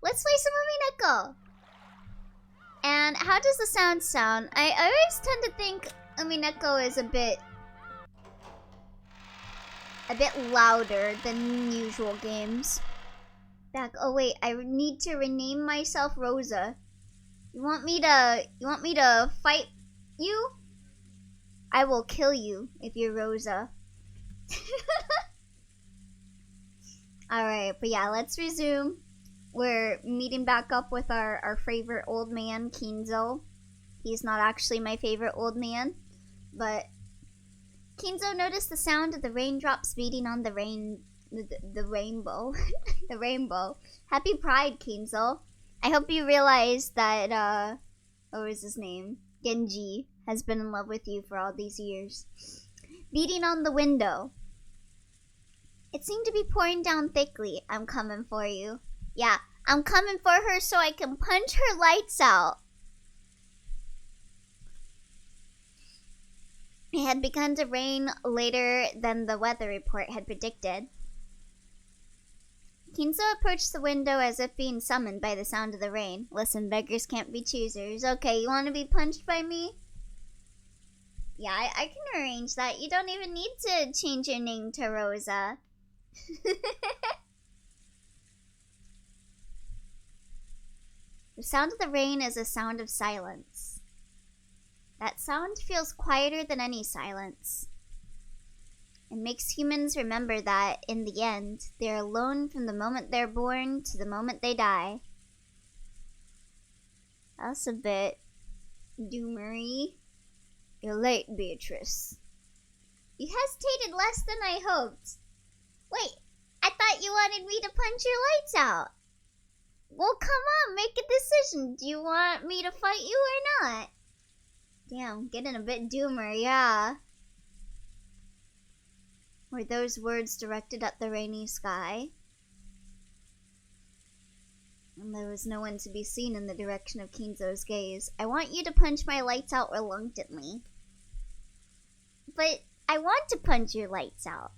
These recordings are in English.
Let's play some Umineko. And how does the sound? I always tend to think Umineko is a bit louder than usual games. Back. Oh wait, I need to rename myself Rosa. You want me to fight you? I will kill you if you're Rosa. Alright, but yeah, let's resume. We're meeting back up with our favorite old man, Kinzo. He's not actually my favorite old man, but Kinzo noticed the sound of the raindrops beating on the rainbow. The rainbow. Happy Pride, Kinzo. I hope you realize that, what was his name? Genji has been in love with you for all these years. Beating on the window. It seemed to be pouring down thickly. I'm coming for you. Yeah, I'm coming for her so I can punch her lights out. It had begun to rain later than the weather report had predicted. Kinzo approached the window as if being summoned by the sound of the rain. Listen, beggars can't be choosers. Okay, you want to be punched by me? Yeah, I can arrange that. You don't even need to change your name to Rosa. The sound of the rain is a sound of silence. That sound feels quieter than any silence. It makes humans remember that, in the end, they're alone from the moment they're born to the moment they die. That's a bit doomery. You're late, Beatrice. You hesitated less than I hoped. Wait, I thought you wanted me to punch your lights out. Well, come on, make a decision. Do you want me to fight you or not? Damn, getting a bit doomer, yeah. Were those words directed at the rainy sky? And there was no one to be seen in the direction of Kinzo's gaze. I want you to punch my lights out reluctantly. But I want to punch your lights out.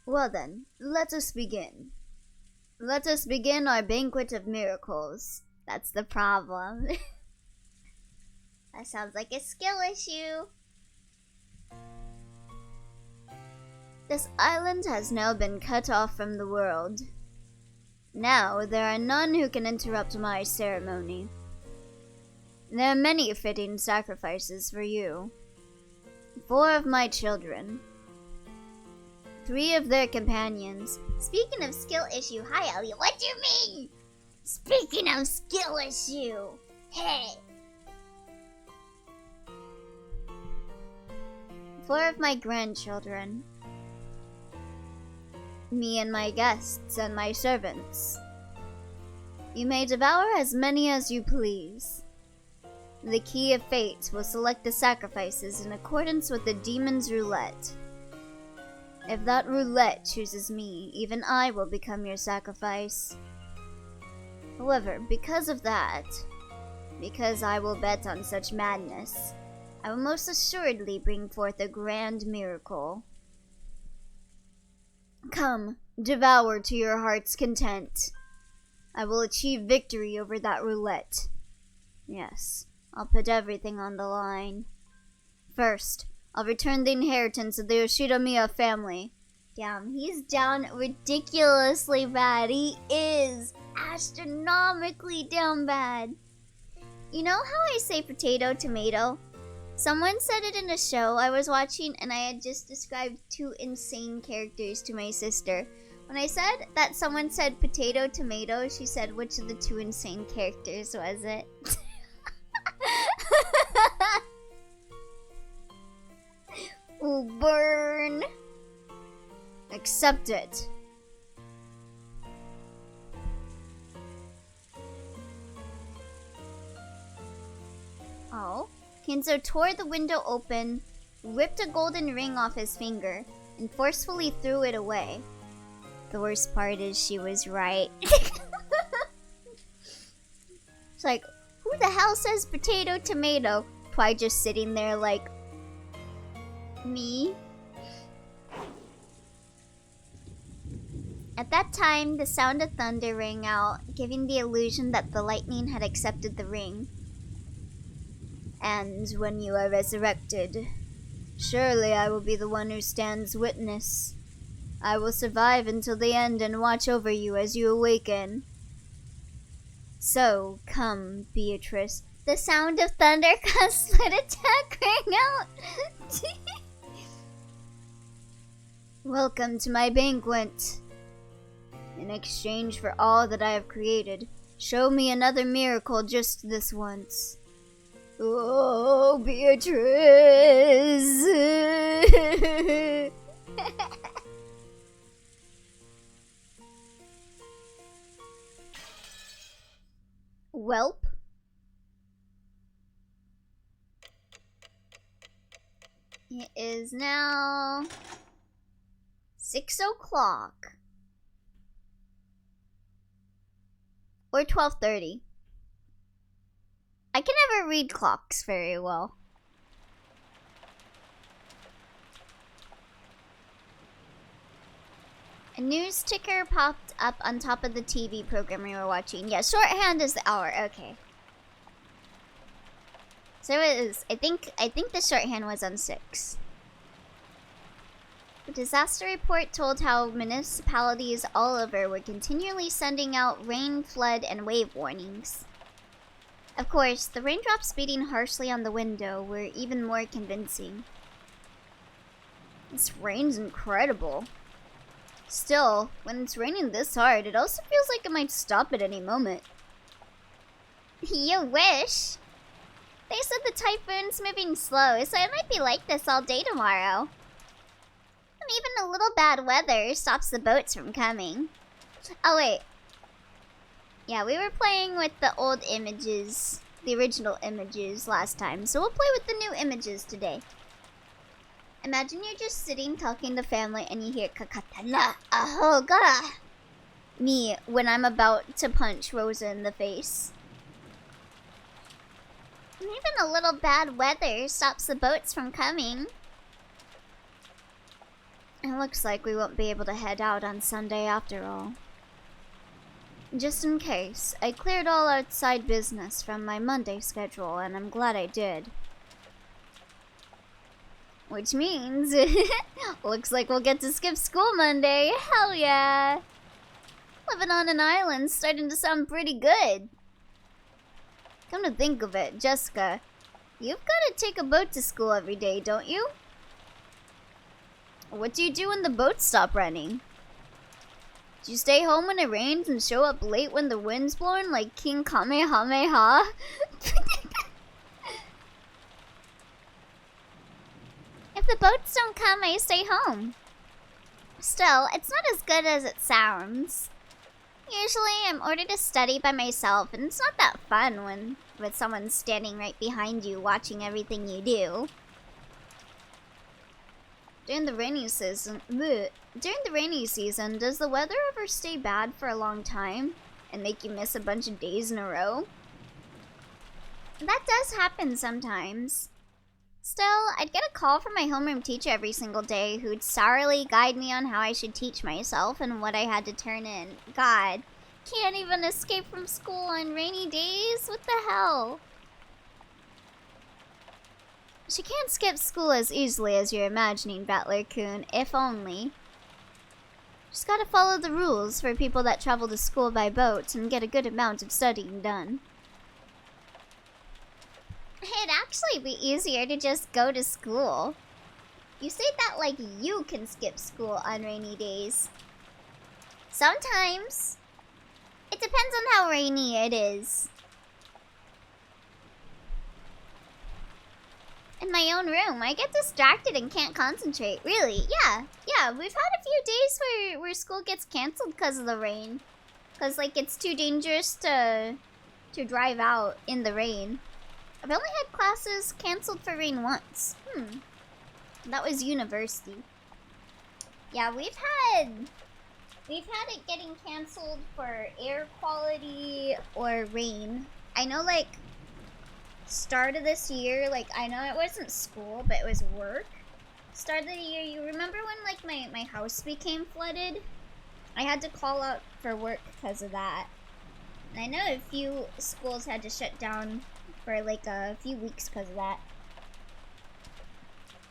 Well then, let us begin. Let us begin our banquet of miracles. That's the problem. That sounds like a skill issue. This island has now been cut off from the world. Now there are none who can interrupt my ceremony. There are many fitting sacrifices for you. 4 of my children. 3 of their companions. Speaking of skill issue, hi Ellie, what do you mean? Speaking of skill issue, hey. 4 of my grandchildren. Me and my guests and my servants. You may devour as many as you please. The key of fate will select the sacrifices in accordance with the demon's roulette. If that roulette chooses me, even I will become your sacrifice. However, because of that, because I will bet on such madness, I will most assuredly bring forth a grand miracle. Come, devour to your heart's content. I will achieve victory over that roulette. Yes, I'll put everything on the line. First, I'll return the inheritance of the Yoshinomiya family. Damn, he's down ridiculously bad. He is astronomically down bad. You know how I say potato, tomato? Someone said it in a show I was watching, and I had just described 2 insane characters to my sister. When I said that someone said potato, tomato, she said, which of the 2 insane characters was it? Ooh, burn. Accept it. Oh. Kinzo tore the window open, ripped a golden ring off his finger, and forcefully threw it away. The worst part is she was right. It's like, who the hell says potato, tomato? Twi just sitting there like, me? At that time, the sound of thunder rang out, giving the illusion that the lightning had accepted the ring. And when you are resurrected, surely I will be the one who stands witness. I will survive until the end and watch over you as you awaken. So, come, Beatrice. The sound of thunder caused split attack rang out. Welcome to my banquet. In exchange for all that I have created, show me another miracle just this once. Oh, Beatrice! Welp. It is now 6 o'clock. Or 12:30. I can never read clocks very well. A news ticker popped up on top of the TV program we were watching. Yeah, shorthand is the hour. Okay. So it is. I think the shorthand was on 6. The disaster report told how municipalities all over were continually sending out rain, flood, and wave warnings. Of course, the raindrops beating harshly on the window were even more convincing. This rain's incredible. Still, when it's raining this hard, it also feels like it might stop at any moment. You wish! They said the typhoon's moving slow, so it might be like this all day tomorrow. And even a little bad weather stops the boats from coming. Oh wait. Yeah, we were playing with the old images, the original images last time, so we'll play with the new images today. Imagine you're just sitting talking to family and you hear kakatana ahoga. Me when I'm about to punch Rosa in the face. And even a little bad weather stops the boats from coming. It looks like we won't be able to head out on Sunday after all. Just in case, I cleared all outside business from my Monday schedule, and I'm glad I did. Which means, looks like we'll get to skip school Monday. Hell yeah! Living on an island's starting to sound pretty good. Come to think of it, Jessica, you've got to take a boat to school every day, don't you? What do you do when the boats stop running? Do you stay home when it rains and show up late when the wind's blowing like King Kamehameha? If the boats don't come, I stay home. Still, it's not as good as it sounds. Usually, I'm ordered to study by myself, and it's not that fun when with someone standing right behind you watching everything you do. During the rainy season, does the weather ever stay bad for a long time and make you miss a bunch of days in a row? That does happen sometimes. Still, I'd get a call from my homeroom teacher every single day who'd sourly guide me on how I should teach myself and what I had to turn in. God, can't even escape from school on rainy days? What the hell? She can't skip school as easily as you're imagining, Battler-kun, if only. Just gotta follow the rules for people that travel to school by boat and get a good amount of studying done. It'd actually be easier to just go to school. You say that like you can skip school on rainy days. Sometimes. It depends on how rainy it is. In my own room, I get distracted and can't concentrate. Really? Yeah, we've had a few days where school gets canceled because of the rain. Because, like, it's too dangerous to drive out in the rain. I've only had classes canceled for rain once. That was university. Yeah, we've had it getting canceled for air quality or rain. I know, like, start of this year, like, I know it wasn't school, but it was work. Start of the year, you remember when, like, my house became flooded? I had to call out for work because of that. And I know a few schools had to shut down for like a few weeks because of that.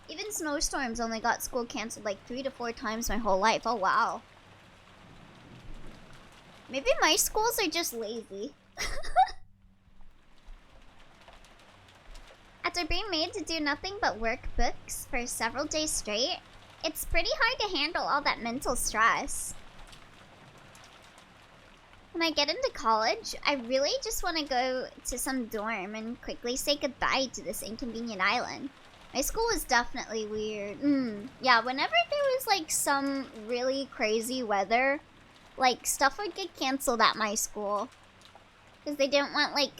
Even snowstorms only got school canceled like 3 to 4 times my whole life. Oh wow. Maybe my schools are just lazy. After being made to do nothing but work books for several days straight, it's pretty hard to handle all that mental stress. When I get into college, I really just want to go to some dorm and quickly say goodbye to this inconvenient island. My school was definitely weird. Yeah, whenever there was like some really crazy weather, like stuff would get canceled at my school. Because they didn't want like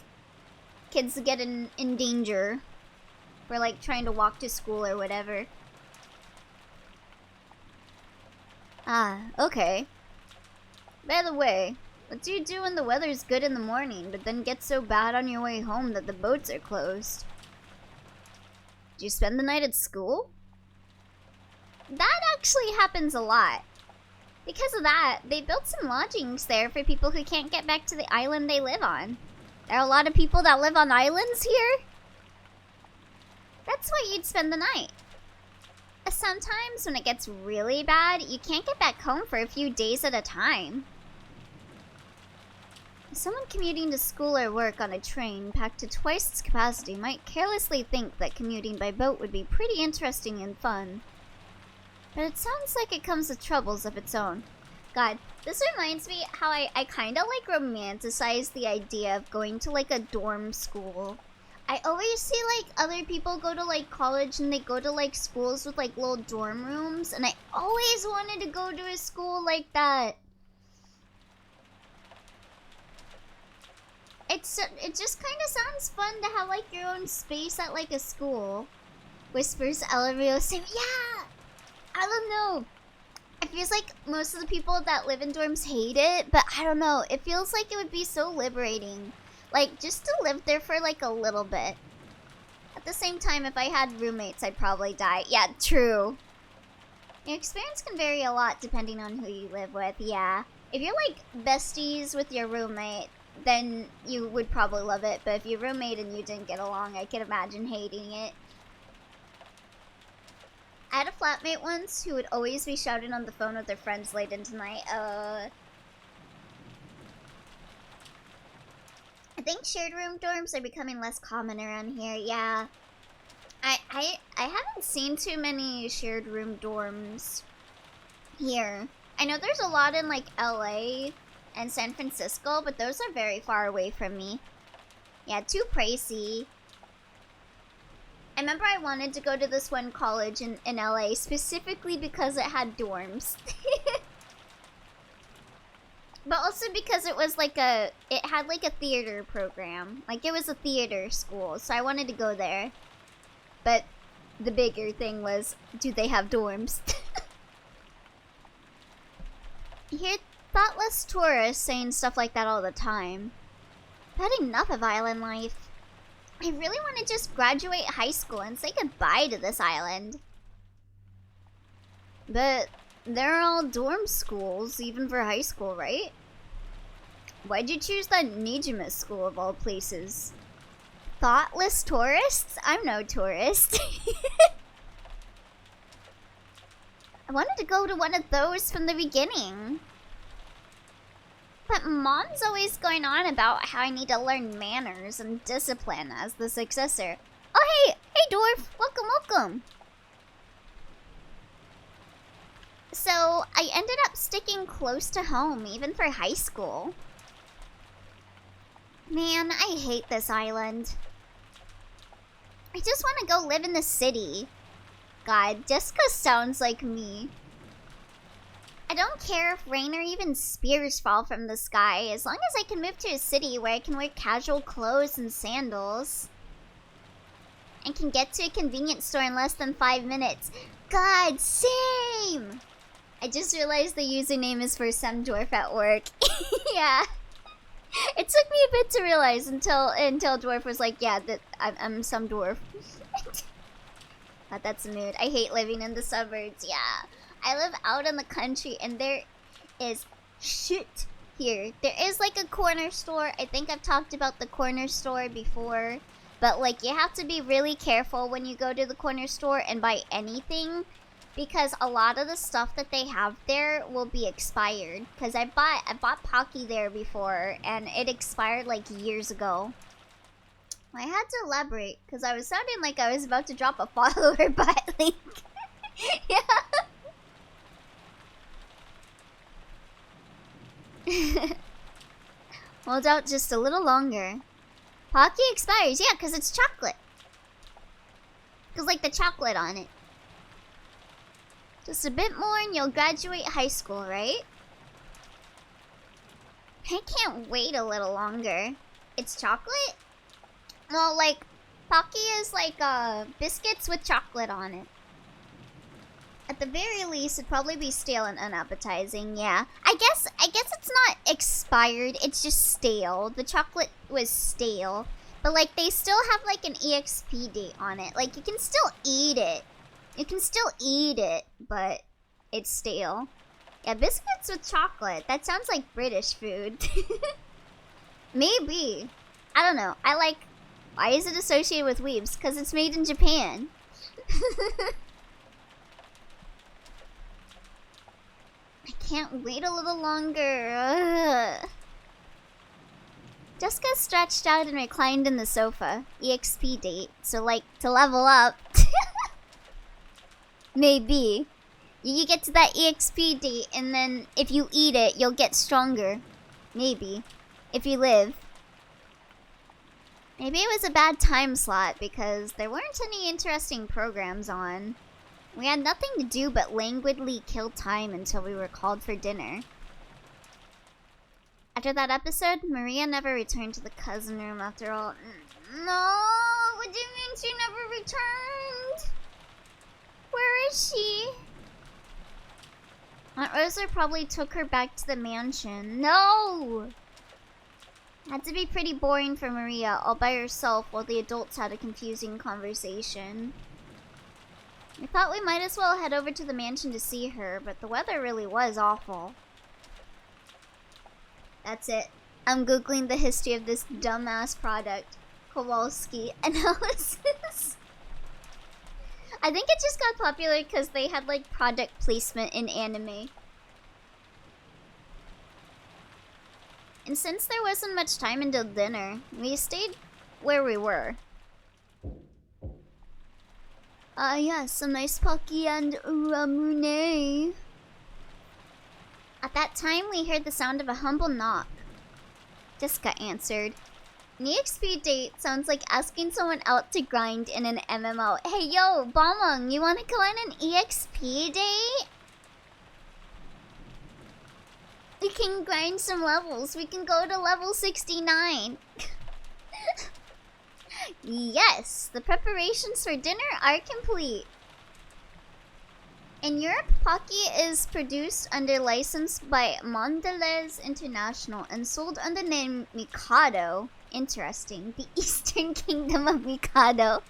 kids to get in danger for like trying to walk to school or whatever. Ah, okay. By the way, what do you do when the weather's good in the morning, but then gets so bad on your way home that the boats are closed? Do you spend the night at school? That actually happens a lot. Because of that, they built some lodgings there for people who can't get back to the island they live on. There are a lot of people that live on islands here. That's why you'd spend the night. Sometimes when it gets really bad, you can't get back home for a few days at a time. Someone commuting to school or work on a train packed to twice its capacity might carelessly think that commuting by boat would be pretty interesting and fun. But it sounds like it comes with troubles of its own. God, this reminds me how I kind of like romanticize the idea of going to like a dorm school. I always see like other people go to like college and they go to like schools with like little dorm rooms, and I always wanted to go to a school like that. It just kind of sounds fun to have like your own space at like a school. Whispers Ellerio saying, yeah! I don't know. It feels like most of the people that live in dorms hate it, but I don't know. It feels like it would be so liberating. Like, just to live there for like a little bit. At the same time, if I had roommates, I'd probably die. Yeah, true. Your experience can vary a lot depending on who you live with, yeah. If you're like besties with your roommate, then you would probably love it. But if your roommate and you didn't get along, I can imagine hating it. I had a flatmate once who would always be shouting on the phone with their friends late into the night. I think shared room dorms are becoming less common around here, yeah. I haven't seen too many shared room dorms here. I know there's a lot in like LA and San Francisco, but those are very far away from me. Yeah, too pricey. I remember I wanted to go to this one college in LA specifically because it had dorms. But also because it was like it had like a theater program. Like it was a theater school, so I wanted to go there. But the bigger thing was, do they have dorms? You hear thoughtless tourists saying stuff like that all the time. I've had enough of island life. I really want to just graduate high school and say goodbye to this island. But they're all dorm schools, even for high school, right? Why'd you choose that Nijimas school of all places? Thoughtless tourists? I'm no tourist. I wanted to go to one of those from the beginning. But Mom's always going on about how I need to learn manners and discipline as the successor. Oh, hey, dwarf, welcome. So, I ended up sticking close to home, even for high school. Man, I hate this island. I just want to go live in the city. God, Jessica sounds like me. I don't care if rain or even spears fall from the sky, as long as I can move to a city where I can wear casual clothes and sandals. And can get to a convenience store in less than 5 minutes. God, same! I just realized the username is for some dwarf at work. Yeah. It took me a bit to realize until dwarf was like, yeah, that I'm some dwarf. But that's a mood. I hate living in the suburbs, yeah. I live out in the country and there is Shit. Here, there is like a corner store. I think I've talked about the corner store before. But like, you have to be really careful when you go to the corner store and buy anything. Because a lot of the stuff that they have there will be expired. Because I bought Pocky there before, and it expired like years ago. I had to elaborate, because I was sounding like I was about to drop a follower bot link. Yeah. Hold out just a little longer. Pocky expires, yeah, because it's chocolate. Because like the chocolate on it. Just a bit more and you'll graduate high school, right? I can't wait a little longer. It's chocolate? Well, like, Pocky is like biscuits with chocolate on it. At the very least, it'd probably be stale and unappetizing, yeah. I guess it's not expired, it's just stale. The chocolate was stale. But like, they still have like an EXP date on it. Like, you can still eat it. You can still eat it, but it's stale. Yeah, biscuits with chocolate. That sounds like British food. Maybe. I don't know. Why is it associated with weebs? Because it's made in Japan. I can't wait a little longer. Ugh. Jessica stretched out and reclined in the sofa. EXP date. So like, to level up. Maybe. You get to that EXP date, and then if you eat it, you'll get stronger. Maybe. If you live. Maybe it was a bad time slot, because there weren't any interesting programs on. We had nothing to do but languidly kill time until we were called for dinner. After that episode, Maria never returned to the cousin room after all. No! What do you mean she never returned? Where is she? Aunt Rosa probably took her back to the mansion. No! Had to be pretty boring for Maria, all by herself, while the adults had a confusing conversation. We thought we might as well head over to the mansion to see her, but the weather really was awful. That's it. I'm googling the history of this dumbass product. Kowalski analysis. I think it just got popular because they had like product placement in anime. And since there wasn't much time until dinner, we stayed where we were. Yes, some nice Pocky and ramune. At that time, we heard the sound of a humble knock. Jessica answered. An EXP date sounds like asking someone out to grind in an MMO. Hey yo, Bomong, you wanna go on an EXP date? We can grind some levels. We can go to level 69. Yes, the preparations for dinner are complete. In Europe, Pocky is produced under license by Mondelez International and sold under the name Mikado. Interesting. The Eastern Kingdom of Mikado.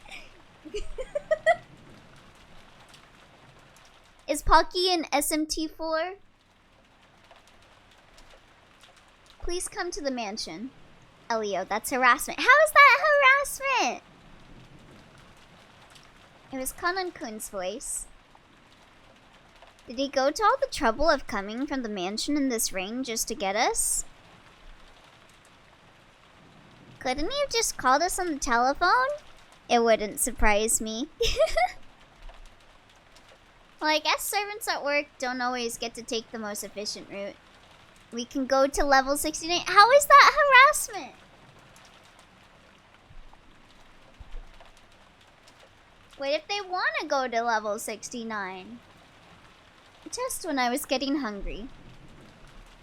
Is Pocky in SMT4? Please come to the mansion. Elio, that's harassment. How is that harassment? It was Kanan-kun's voice. Did he go to all the trouble of coming from the mansion in this ring just to get us? Couldn't he have just called us on the telephone? It wouldn't surprise me. Well, I guess servants at work don't always get to take the most efficient route. We can go to level 69. How is that harassment? What if they want to go to level 69? Just when I was getting hungry.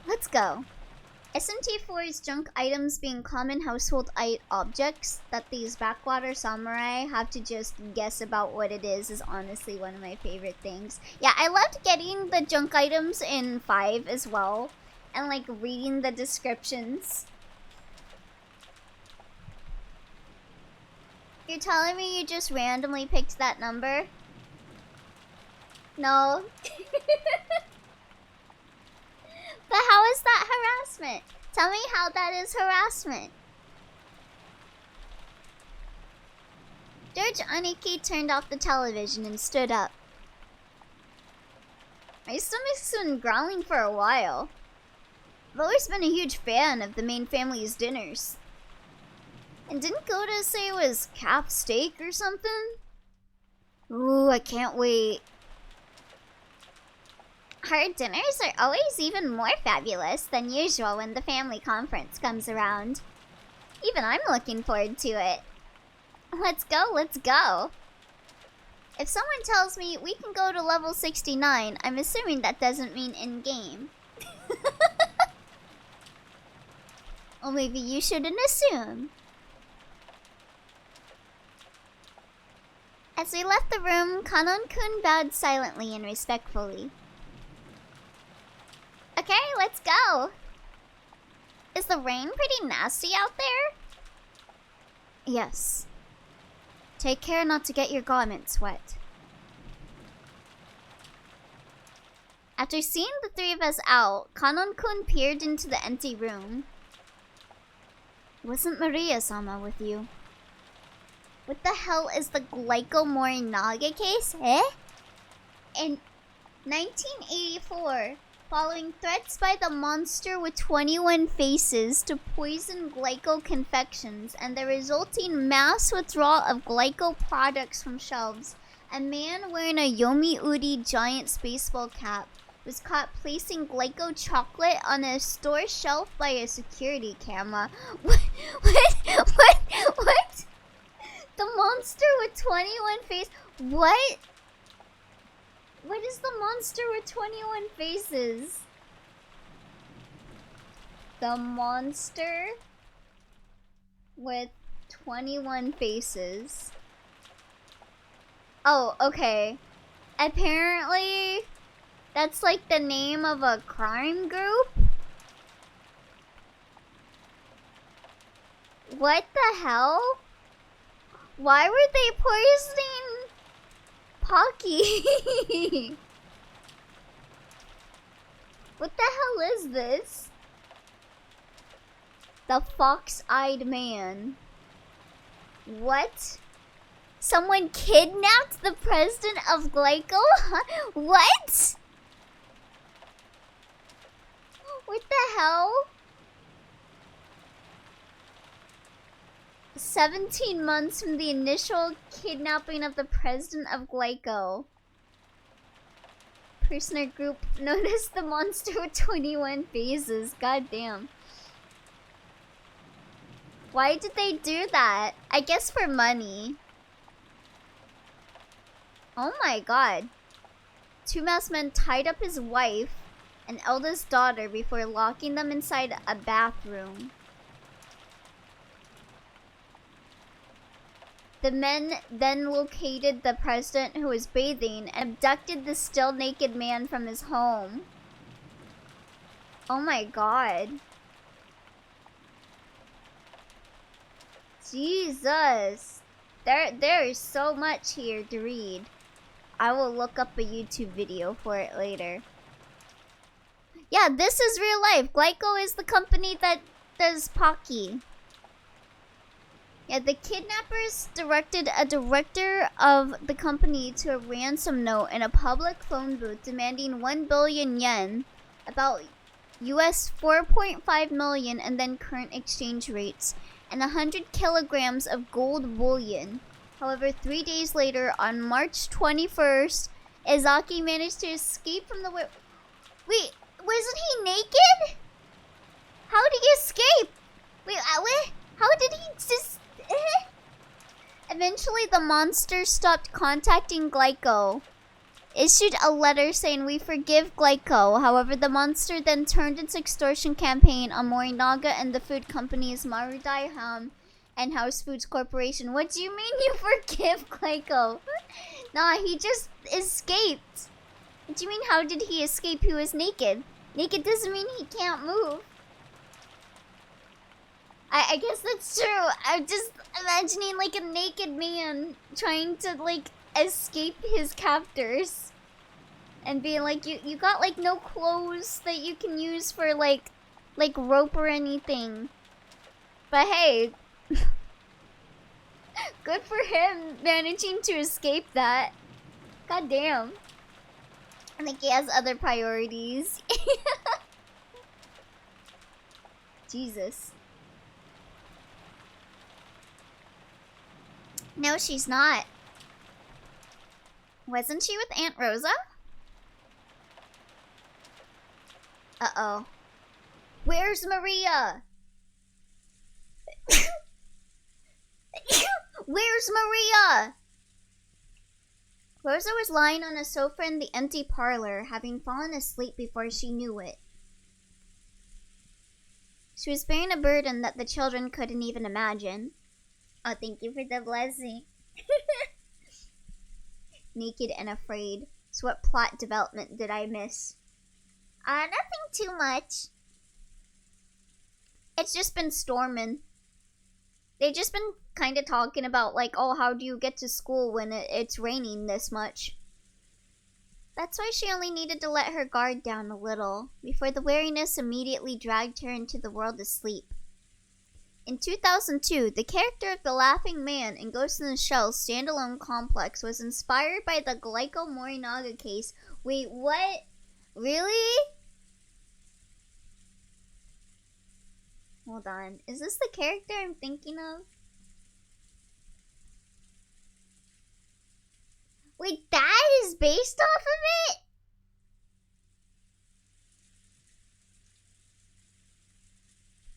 Let's go. SMT4's junk items being common household objects that these backwater samurai have to just guess about what it is honestly one of my favorite things. Yeah, I loved getting the junk items in 5 as well. And like reading the descriptions. You're telling me you just randomly picked that number? No. But how is Tell me how that is harassment. George Aniki turned off the television and stood up. My stomach's been growling for a while. I've always been a huge fan of the main family's dinners. And didn't Goda say it was calf steak or something? Ooh, I can't wait. Our dinners are always even more fabulous than usual when the family conference comes around. Even I'm looking forward to it. Let's go, let's go. If someone tells me we can go to level 69, I'm assuming that doesn't mean in-game. Or maybe you shouldn't assume. As we left the room, Kanon-kun bowed silently and respectfully. Okay, let's go. Is the rain pretty nasty out there? Yes. Take care not to get your garments wet. After seeing the three of us out, Kanon-kun peered into the empty room. Wasn't Maria-sama with you? What the hell is the Glyco Morinaga case, eh? In 1984, following threats by the monster with 21 faces to poison Glyco confections and the resulting mass withdrawal of Glyco products from shelves, a man wearing a Yomiuri Giants baseball cap was caught placing Glyco chocolate on a store shelf by a security camera. What? The monster with 21 faces? What? What is the monster with 21 faces? The monster with 21 faces. Oh, okay. Apparently, that's like the name of a crime group? What the hell? Why were they poisoning Pocky? What the hell is this? The fox-eyed man. What? Someone kidnapped the president of Glyco? What? What the hell? 17 months from the initial kidnapping of the president of Glyco. Prisoner group noticed the monster with 21 faces. Goddamn. Why did they do that? I guess for money. Oh my god. Two masked men tied up his wife and eldest daughter before locking them inside a bathroom. The men then located the president who was bathing and abducted the still naked man from his home. Oh my god. Jesus. There is so much here to read. I will look up a YouTube video for it later. Yeah, this is real life. Glyco is the company that does Pocky. Yeah, the kidnappers directed a director of the company to a ransom note in a public phone booth demanding 1 billion yen, about US 4.5 million and then current exchange rates, and 100 kilograms of gold bullion. However, 3 days later, on March 21st, Izaki managed to escape from the Wait, wasn't he naked? How did he escape? Wait, how did he just... Eventually, the monster stopped contacting Glyco, issued a letter saying we forgive Glyco. However, the monster then turned its extortion campaign on Morinaga and the food companies Marudai Ham and House Foods Corporation. What do you mean you forgive Glyco? Nah, he just escaped. What do you mean, how did he escape? He was naked. Naked doesn't mean he can't move. I guess that's true. I'm just imagining like a naked man trying to like escape his captors. And being like, you got like no clothes that you can use for like like rope or anything. But hey, good for him managing to escape that. God damn. I think he has other priorities. Jesus. No, she's not. Wasn't she with Aunt Rosa? Uh-oh. Where's Maria? Where's Maria? Rosa was lying on a sofa in the empty parlor, having fallen asleep before she knew it. She was bearing a burden that the children couldn't even imagine. Oh, thank you for the blessing. Naked and afraid. So what plot development did I miss? Nothing too much. It's just been storming. They've just been kind of talking about, like, oh, how do you get to school when it's raining this much? That's why she only needed to let her guard down a little, before the weariness immediately dragged her into the world of sleep. In 2002, the character of the Laughing Man in Ghost in the Shell standalone complex was inspired by the Glyco Morinaga case. Wait, what? Really? Hold on. Is this the character I'm thinking of? Wait, that is based off of it?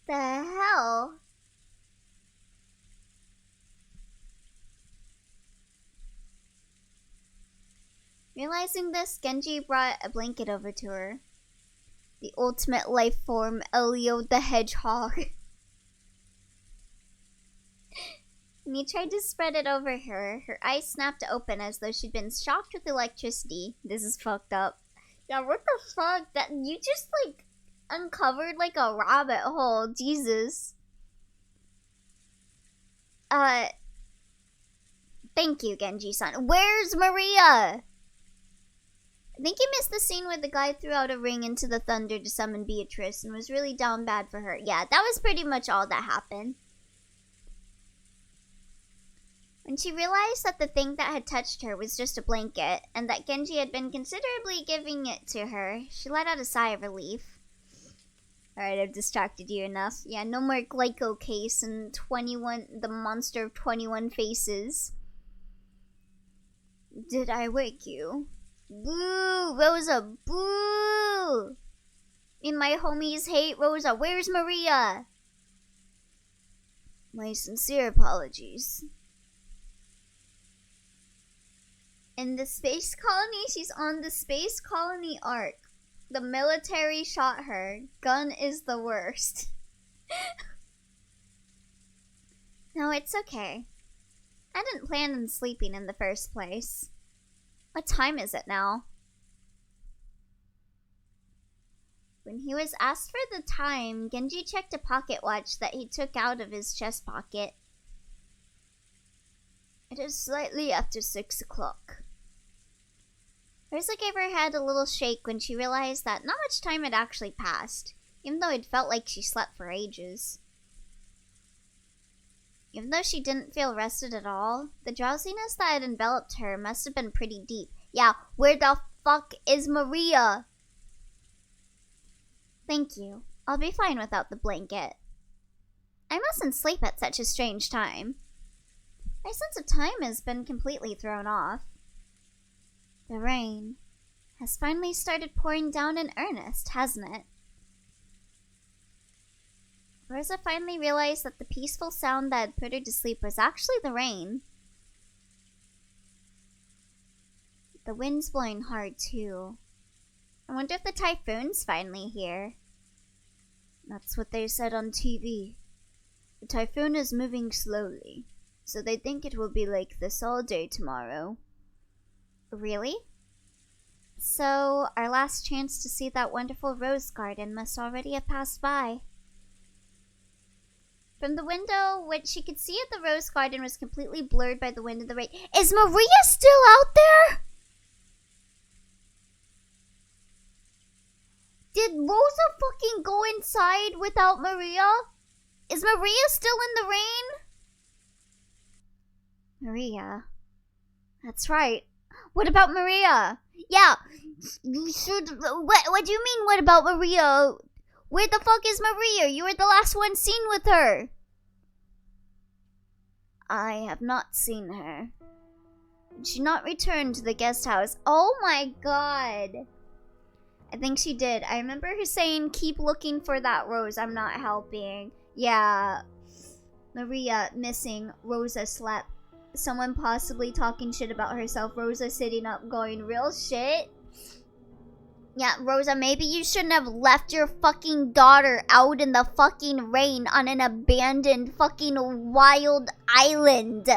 The hell? Realizing this, Genji brought a blanket over to her. The ultimate life form, Elio the Hedgehog. When he tried to spread it over her, her eyes snapped open as though she'd been shocked with electricity. This is fucked up. Yeah, what the fuck? That you just, like, uncovered, like, a rabbit hole. Jesus. Thank you, Genji-san. Where's Maria? I think you missed the scene where the guy threw out a ring into the thunder to summon Beatrice and was really down bad for her. Yeah, that was pretty much all that happened. When she realized that the thing that had touched her was just a blanket, and that Genji had been considerably giving it to her, she let out a sigh of relief. Alright, I've distracted you enough. Yeah, no more Glyco case and the monster of 21 faces. Did I wake you? Boo! Rosa, boo! And my homies hate Rosa. Where's Maria? My sincere apologies. In the space colony, she's on the space colony arc. The military shot her. Gun is the worst. No, it's okay. I didn't plan on sleeping in the first place. What time is it now? When he was asked for the time, Genji checked a pocket watch that he took out of his chest pocket. It is slightly after 6 o'clock. Rosa gave her head a little shake when she realized that not much time had actually passed, even though it felt like she slept for ages. Even though she didn't feel rested at all, the drowsiness that had enveloped her must have been pretty deep. Yeah, where the fuck is Maria? Thank you. I'll be fine without the blanket. I mustn't sleep at such a strange time. My sense of time has been completely thrown off. The rain has finally started pouring down in earnest, hasn't it? Rosa finally realized that the peaceful sound that had put her to sleep was actually the rain. The wind's blowing hard, too. I wonder if the typhoon's finally here. That's what they said on TV. The typhoon is moving slowly, so they think it will be like this all day tomorrow. Really? So, our last chance to see that wonderful rose garden must already have passed by. From the window, what she could see at the rose garden was completely blurred by the wind and the rain. Is Maria still out there? Did Rosa fucking go inside without Maria? Is Maria still in the rain? Maria. That's right. What about Maria? Yeah. What do you mean, what about Maria? Where the fuck is Maria? You were the last one seen with her. I have not seen her. Did she not return to the guest house? Oh my god. I think she did. I remember her saying, keep looking for that rose. I'm not helping. Yeah. Maria missing. Rosa slept. Someone possibly talking shit about herself. Rosa sitting up going, real shit? Yeah, Rosa, maybe you shouldn't have left your fucking daughter out in the fucking rain on an abandoned fucking wild island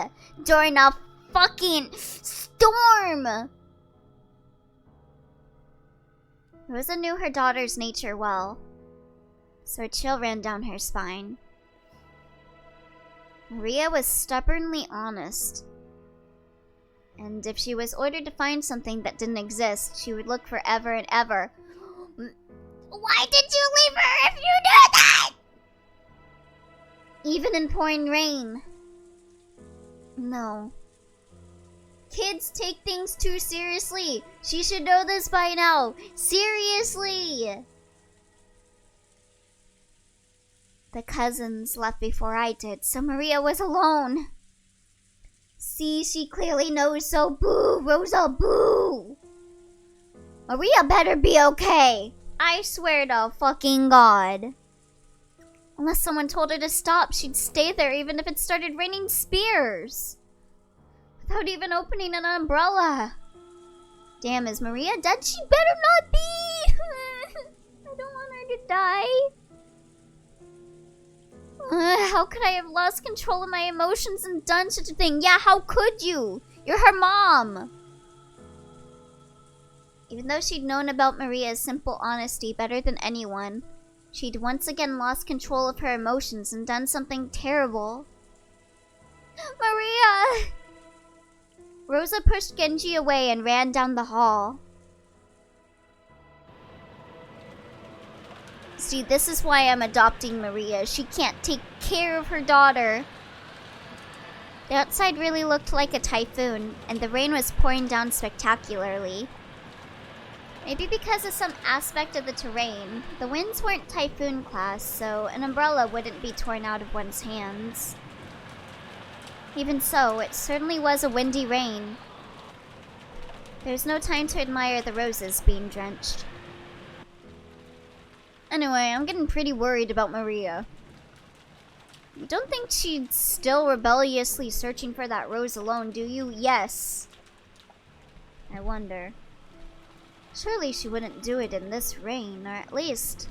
during a fucking storm. Rosa knew her daughter's nature well, so a chill ran down her spine. Maria was stubbornly honest, and if she was ordered to find something that didn't exist, she would look forever and ever. Why did you leave her if you knew that? Even in pouring rain. No. Kids take things too seriously. She should know this by now. Seriously. The cousins left before I did, so Maria was alone. See, she clearly knows, so boo, Rosa, boo. Maria better be okay. I swear to fucking God. Unless someone told her to stop, she'd stay there even if it started raining spears. Without even opening an umbrella. Damn, is Maria dead? She better not be! I don't want her to die. How could I have lost control of my emotions and done such a thing? Yeah, how could you? You're her mom. Even though she'd known about Maria's simple honesty better than anyone, she'd once again lost control of her emotions and done something terrible. Maria! Rosa pushed Genji away and ran down the hall. See, this is why I'm adopting Maria. She can't take care of her daughter. The outside really looked like a typhoon, and the rain was pouring down spectacularly. Maybe because of some aspect of the terrain, the winds weren't typhoon class, so an umbrella wouldn't be torn out of one's hands. Even so, it certainly was a windy rain. There's no time to admire the roses being drenched. Anyway, I'm getting pretty worried about Maria. You don't think she's still rebelliously searching for that rose alone, do you? Yes. I wonder. Surely she wouldn't do it in this rain, or at least...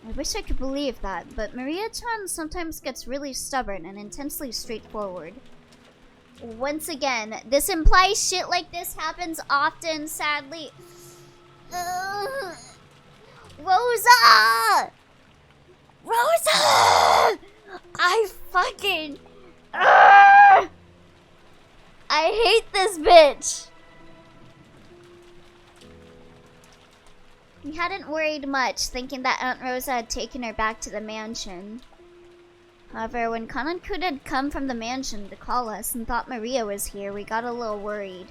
I wish I could believe that, but Maria-chan sometimes gets really stubborn and intensely straightforward. Once again, this implies shit like this happens often, sadly. Rosa! Rosa! I fucking... I hate this bitch! We hadn't worried much, thinking that Aunt Rosa had taken her back to the mansion. However, when Kanan-kun had come from the mansion to call us and thought Maria was here, we got a little worried.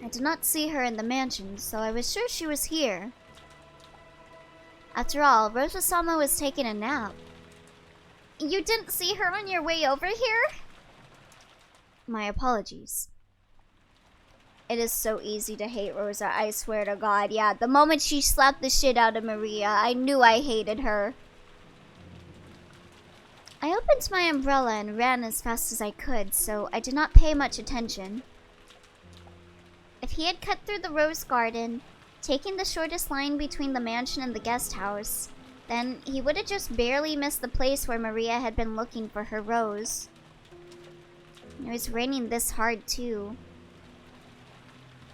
I did not see her in the mansion, so I was sure she was here. After all, Rosa-sama was taking a nap. You didn't see her on your way over here? My apologies. It is so easy to hate Rosa, I swear to God. Yeah, the moment she slapped the shit out of Maria, I knew I hated her. I opened my umbrella and ran as fast as I could, so I did not pay much attention. If he had cut through the rose garden, taking the shortest line between the mansion and the guest house, then he would have just barely missed the place where Maria had been looking for her rose. It was raining this hard too.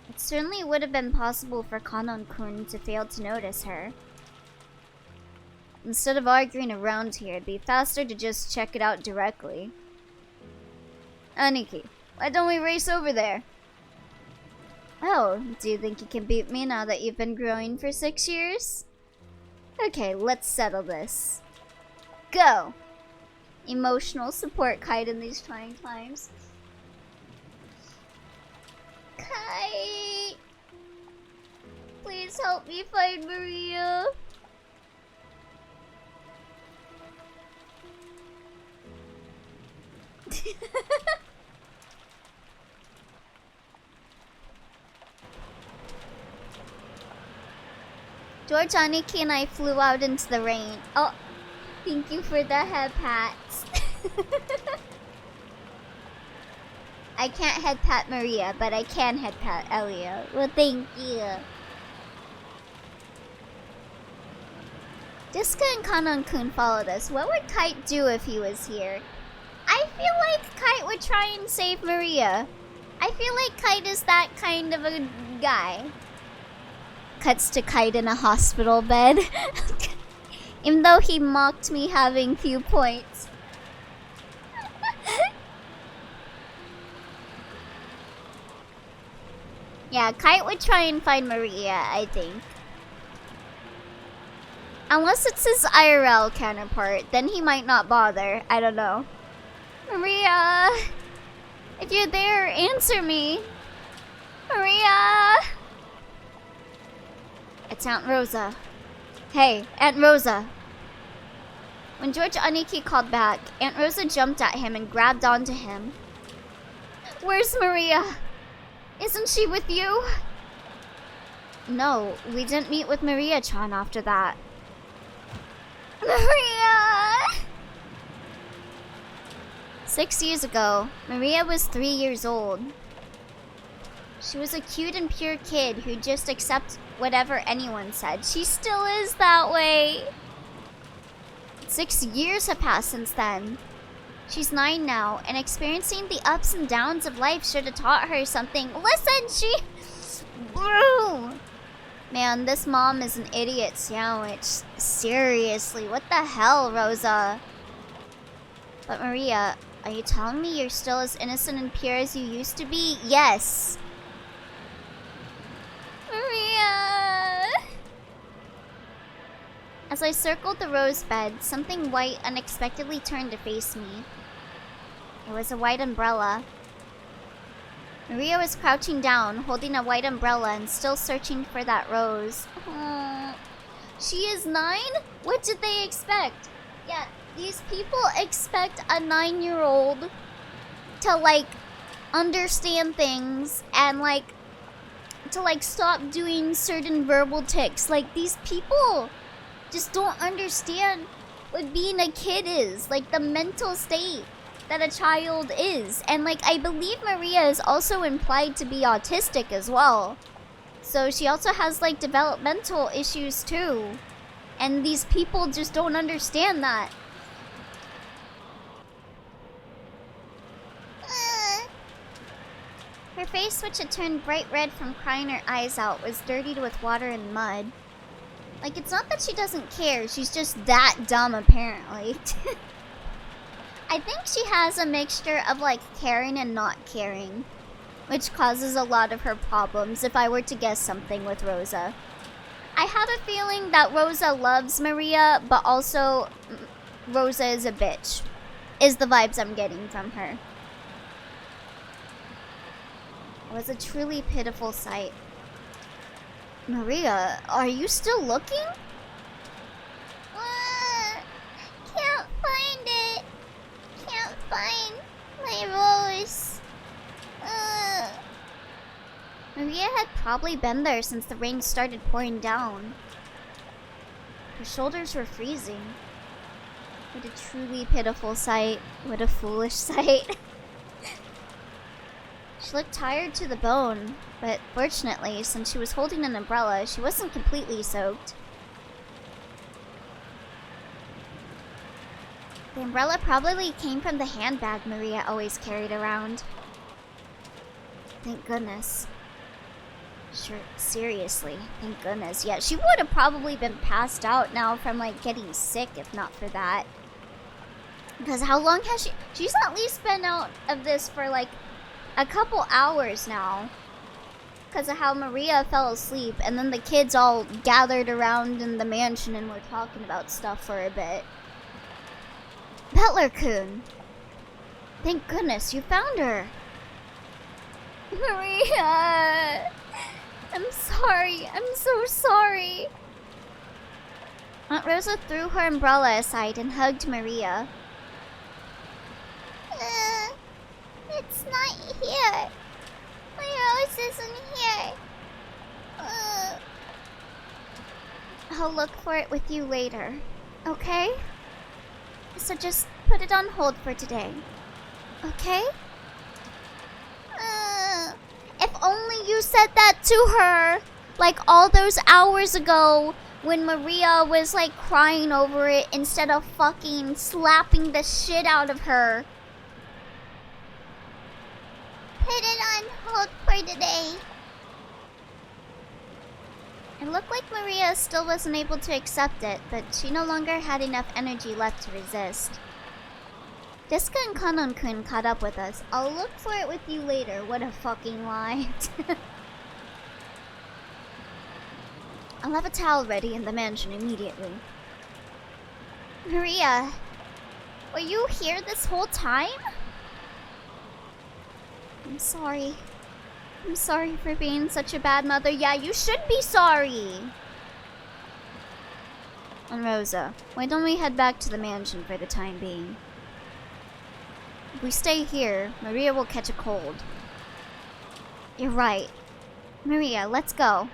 It certainly would have been possible for Kanon-kun to fail to notice her. Instead of arguing around here, it'd be faster to just check it out directly. Aniki, why don't we race over there? Oh, do you think you can beat me now that you've been growing for 6 years? Okay, let's settle this. Go! Emotional support Kite in these trying times. Kite! Please help me find Maria. George, Aniki, and I flew out into the rain. Oh, thank you for the head pats. I can't head pat Maria, but I can head pat Elia. Well, thank you. Diska and Kanon-kun followed us. What would Kite do if he was here? I feel like Kite would try and save Maria. I feel like Kite is that kind of a guy. Cuts to Kite in a hospital bed. Even though he mocked me having few points. Yeah, Kite would try and find Maria, I think. Unless it's his IRL counterpart, then he might not bother. I don't know. Maria! If you're there, answer me! Maria! It's Aunt Rosa. Hey, Aunt Rosa! When George Aniki called back, Aunt Rosa jumped at him and grabbed onto him. Where's Maria? Isn't she with you? No, we didn't meet with Maria-chan after that. Maria! 6 years ago, Maria was 3 years old. She was a cute and pure kid who just accepted whatever anyone said. She still is that way. 6 years have passed since then. She's 9 now, and experiencing the ups and downs of life should have taught her something. Listen, Bro! Man, this mom is an idiot sandwich. Seriously, what the hell, Rosa? But Maria, are you telling me you're still as innocent and pure as you used to be? Yes. Maria! As I circled the rose bed, something white unexpectedly turned to face me. It was a white umbrella. Maria was crouching down, holding a white umbrella and still searching for that rose. She is 9? What did they expect? Yeah, these people expect a 9-year-old to, like, understand things and, like, to, like, stop doing certain verbal tics. Like, these people just don't understand what being a kid is. Like, the mental state that a child is. And, like, I believe Maria is also implied to be autistic as well. So she also has, like, developmental issues too. And these people just don't understand that. Her face, which had turned bright red from crying her eyes out, was dirtied with water and mud. Like, it's not that she doesn't care, she's just that dumb, apparently. I think she has a mixture of, like, caring and not caring, which causes a lot of her problems, if I were to guess something with Rosa. I have a feeling that Rosa loves Maria, but also Rosa is a bitch, is the vibes I'm getting from her. It was a truly pitiful sight. Maria, are you still looking? Can't find it. Can't find my rose. Maria had probably been there since the rain started pouring down. Her shoulders were freezing. What a truly pitiful sight. What a foolish sight. She looked tired to the bone, but fortunately, since she was holding an umbrella, she wasn't completely soaked. The umbrella probably came from the handbag Maria always carried around. Thank goodness. Sure, seriously, thank goodness. Yeah, she would have probably been passed out now from, like, getting sick if not for that. Because how long has she... She's at least been out of this for, like, a couple hours now. because of how Maria fell asleep, and then the kids all gathered around in the mansion and were talking about stuff for a bit. Butler-kun! Thank goodness you found her! Maria! I'm sorry. I'm so sorry. Aunt Rosa threw her umbrella aside and hugged Maria. It's not here. My Rose isn't here. I'll look for it with you later, okay? So just put it on hold for today, okay? If only you said that to her, like all those hours ago when Maria was like crying over it instead of fucking slapping the shit out of her. Put it on hold for today. It looked like Maria still wasn't able to accept it, but she no longer had enough energy left to resist. Deska and Kanon-kun caught up with us. I'll look for it with you later. What a fucking lie. I'll have a towel ready in the mansion immediately. Maria, were you here this whole time? I'm sorry. I'm sorry for being such a bad mother. Yeah, you should be sorry. And Rosa, why don't we head back to the mansion for the time being? If we stay here, Maria will catch a cold. You're right. Maria, let's go.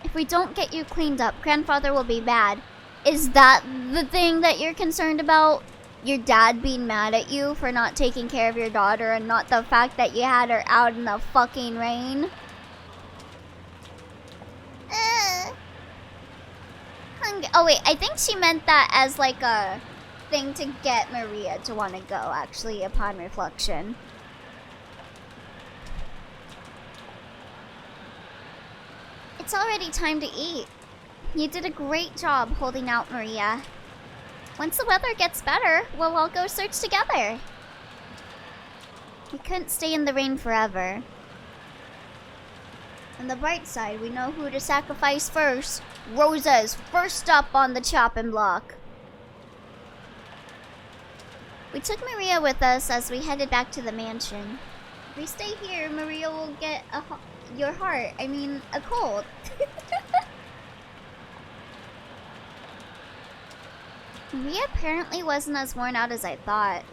If we don't get you cleaned up, Grandfather will be mad. Is that the thing that you're concerned about? Your dad being mad at you for not taking care of your daughter and not the fact that you had her out in the fucking rain? Oh wait, I think she meant that as like a thing to get Maria to want to go, actually, upon reflection. It's already time to eat. You did a great job holding out, Maria. Once the weather gets better, we'll all go search together. We couldn't stay in the rain forever. On the bright side, we know who to sacrifice first. Rosa is first up on the chopping block. We took Maria with us as we headed back to the mansion. If we stay here, Maria will get a cold. Maria apparently wasn't as worn out as I thought.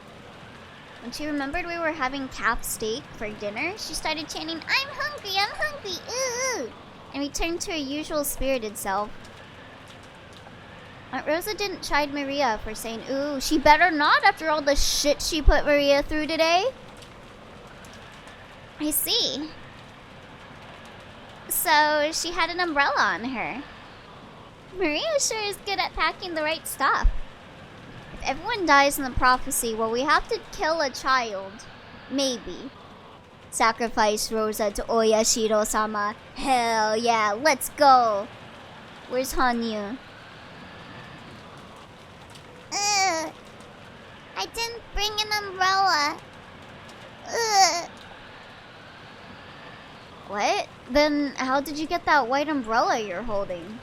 When she remembered we were having calf steak for dinner, she started chanting, I'm hungry, ooh! And returned to her usual spirited self. Aunt Rosa didn't chide Maria for saying, ooh, she better not after all the shit she put Maria through today. I see. So she had an umbrella on her. Maria sure is good at packing the right stuff. If everyone dies in the prophecy, well, we have to kill a child. Maybe. Sacrifice Rosa to Oyashiro-sama. Hell yeah, let's go. Where's Hanyu? I didn't bring an umbrella. What? Then how did you get that white umbrella you're holding?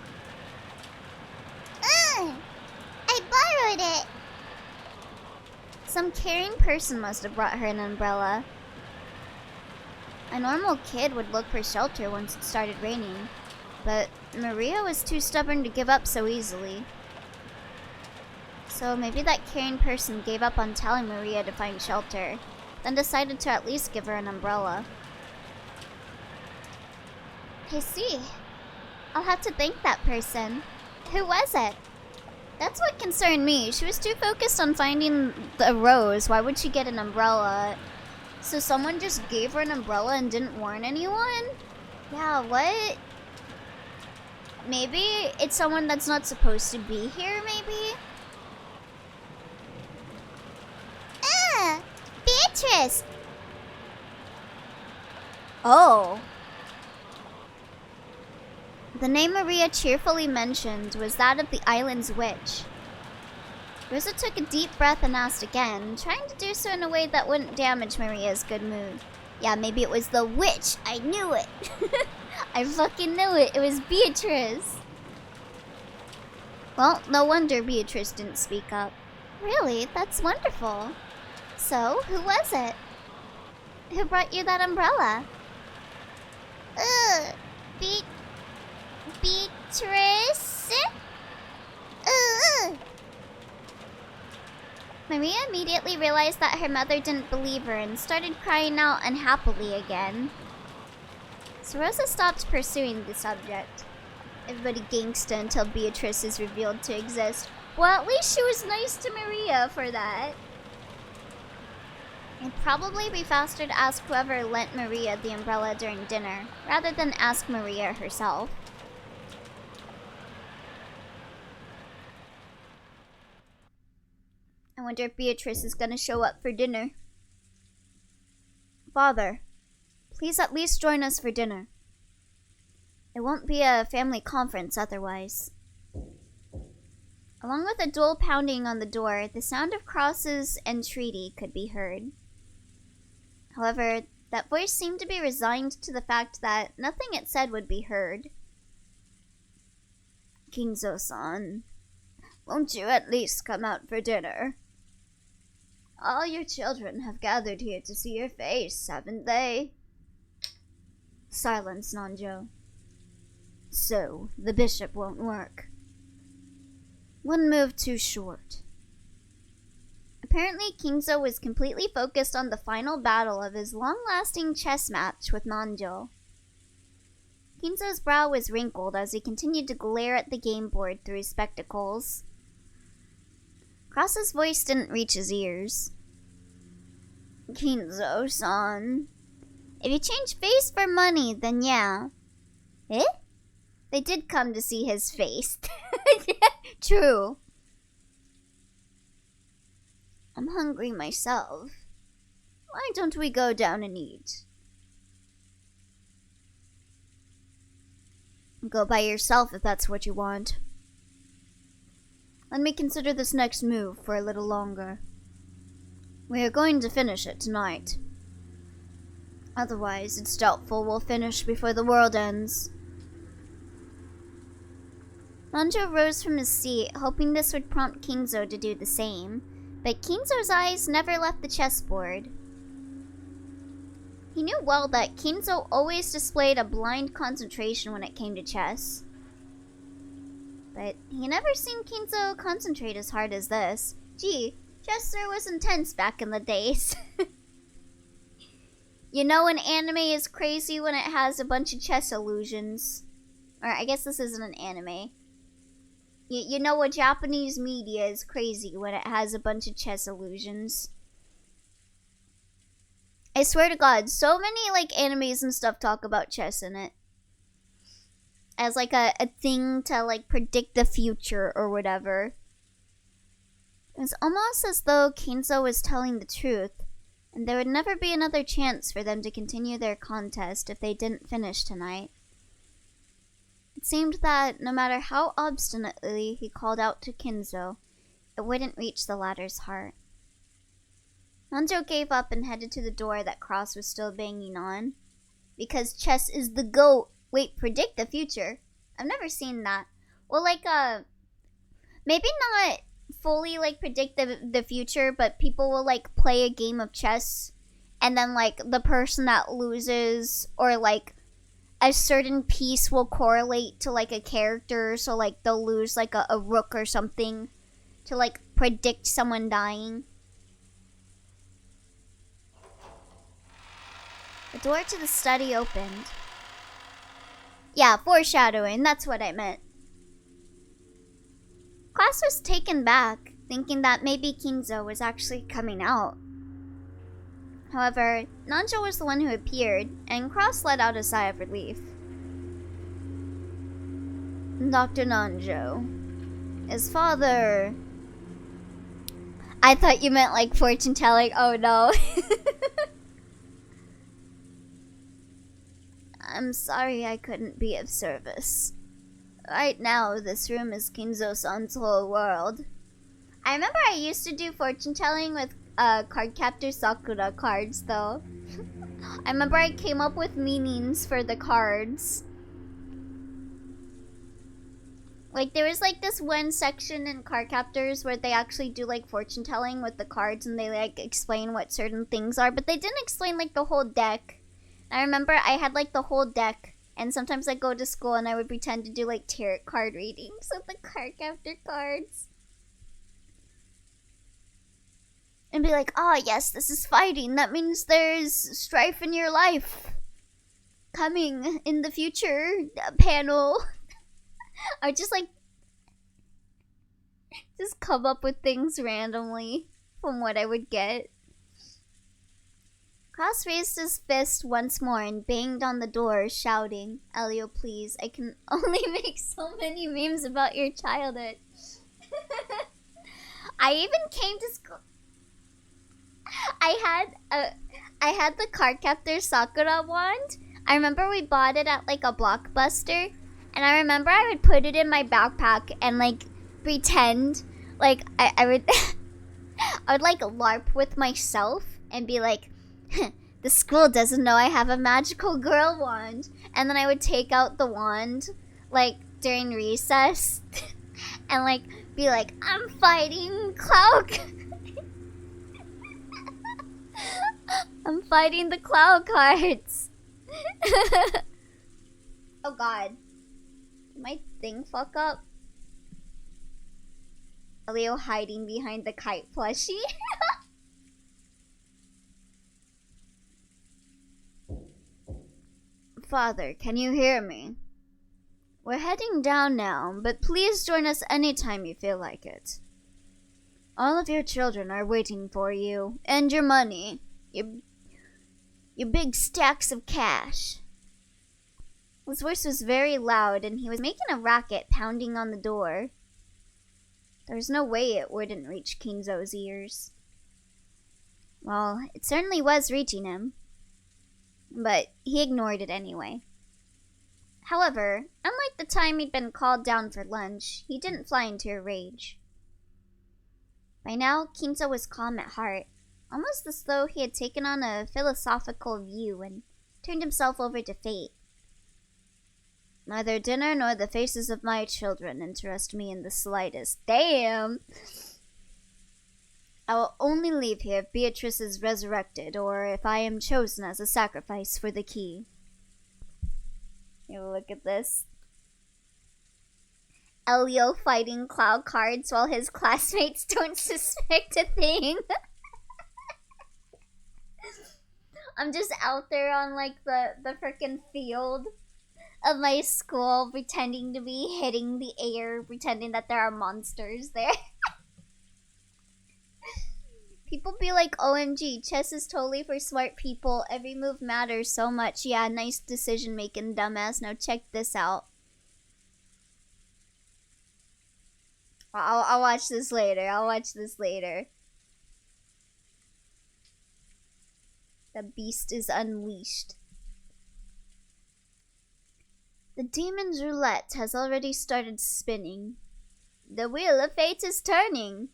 I borrowed it. Some caring person must have brought her an umbrella. A normal kid would look for shelter once it started raining, but Maria was too stubborn to give up so easily. So maybe that caring person gave up on telling Maria to find shelter, then decided to at least give her an umbrella. I see. I'll have to thank that person. Who was it? That's what concerned me. She was too focused on finding the rose. Why would she get an umbrella? So someone just gave her an umbrella and didn't warn anyone? Yeah, what? Maybe it's someone that's not supposed to be here, maybe? Beatrice! Oh. The name Maria cheerfully mentioned was that of the island's witch. Rosa took a deep breath and asked again, trying to do so in a way that wouldn't damage Maria's good mood. Yeah, maybe it was the witch. I knew it. I fucking knew it. It was Beatrice. Well, no wonder Beatrice didn't speak up. Really? That's wonderful. So, who was it? Who brought you that umbrella? Ugh. Beatrice? Ugh. Maria immediately realized that her mother didn't believe her and started crying out unhappily again. So Rosa stopped pursuing the subject. Everybody gangsta until Beatrice is revealed to exist. Well, at least she was nice to Maria for that. It'd probably be faster to ask whoever lent Maria the umbrella during dinner, rather than ask Maria herself. I wonder if Beatrice is gonna show up for dinner. Father, please at least join us for dinner. It won't be a family conference otherwise. Along with a dull pounding on the door, the sound of Cross's entreaty could be heard. However, that voice seemed to be resigned to the fact that nothing it said would be heard. Kingzo-san, won't you at least come out for dinner? All your children have gathered here to see your face, haven't they? Silence, Nanjo. So, the bishop won't work. One move too short. Apparently, Kingzo was completely focused on the final battle of his long-lasting chess match with Nanjo. Kingzo's brow was wrinkled as he continued to glare at the game board through his spectacles. Cross's voice didn't reach his ears. Kingzo-san, if you change face for money, then yeah. Eh? They did come to see his face. Yeah, true. I'm hungry myself. Why don't we go down and eat? Go by yourself if that's what you want. Let me consider this next move for a little longer. We are going to finish it tonight. Otherwise, it's doubtful we'll finish before the world ends. Nanjo rose from his seat, hoping this would prompt Kingzo to do the same, but Kingzo's eyes never left the chessboard. He knew well that Kingzo always displayed a blind concentration when it came to chess. But he never seen Kingzo concentrate as hard as this. Gee, chess sure was intense back in the days. You know an anime is crazy when it has a bunch of chess illusions. Or I guess this isn't an anime. You know what Japanese media is crazy when it has a bunch of chess illusions. I swear to God, so many like animes and stuff talk about chess in it. As like a thing to like predict the future or whatever. It's almost as though Kingzo was telling the truth, and there would never be another chance for them to continue their contest if they didn't finish tonight. It seemed that no matter how obstinately he called out to Kingzo, it wouldn't reach the latter's heart. Nanjo gave up and headed to the door that Cross was still banging on. Because chess is the GOAT. Wait, predict the future? I've never seen that. Well, like, maybe not fully, like, predict the future, but people will, like, play a game of chess, and then, like, the person that loses, or, like, a certain piece will correlate to, like, a character, so, like, they'll lose, like, a rook or something to, like, predict someone dying. The door to the study opened. Yeah, foreshadowing, that's what I meant. Class was taken back, thinking that maybe Kingzo was actually coming out. However, Nanjo was the one who appeared, and Cross let out a sigh of relief. Dr. Nanjo. His father... I thought you meant like fortune telling. Oh no. I'm sorry I couldn't be of service. Right now, this room is Kingzo-san's whole world. I remember I used to do fortune telling with Cardcaptor Sakura cards, though. I remember I came up with meanings for the cards. Like, there was like this one section in Card Captors where they actually do like fortune telling with the cards and they like explain what certain things are, but they didn't explain like the whole deck. I remember I had like the whole deck, and sometimes I'd go to school and I would pretend to do like tarot card readings of the Card Captor cards. And be like, oh yes, this is fighting. That means there's strife in your life coming in the future panel. Or just like, just come up with things randomly from what I would get. Cross raised his fist once more and banged on the door, shouting, Elio, please, I can only make so many memes about your childhood. I even came to school. I had the Card Captor Sakura wand. I remember we bought it at like a Blockbuster, and I remember I would put it in my backpack and like pretend like I would I would like LARP with myself and be like, the school doesn't know I have a magical girl wand, and then I would take out the wand like during recess and like be like, I'm fighting Cloud. I'm fighting the Cloud cards. Oh god. Did my thing fuck up? Leo hiding behind the kite plushie. Father, can you hear me? We're heading down now, but please join us anytime you feel like it. All of your children are waiting for you, and your money. Your big stacks of cash. His voice was very loud, and he was making a racket, pounding on the door. There was no way it wouldn't reach Kinzo's ears. Well, it certainly was reaching him. But he ignored it anyway. However, unlike the time he'd been called down for lunch, he didn't fly into a rage. By now, Kinzo was calm at heart, almost as though he had taken on a philosophical view and turned himself over to fate. Neither dinner nor the faces of my children interest me in the slightest. Damn! I will only leave here if Beatrice is resurrected, or if I am chosen as a sacrifice for the key. You look at this. Elio fighting Cloud cards while his classmates don't suspect a thing. I'm just out there on like the frickin' field of my school, pretending to be hitting the air, pretending that there are monsters there. People be like, OMG, chess is totally for smart people. Every move matters so much. Yeah, nice decision making, dumbass. Now check this out. I'll watch this later. I'll watch this later. The beast is unleashed. The demon's roulette has already started spinning. The wheel of fate is turning.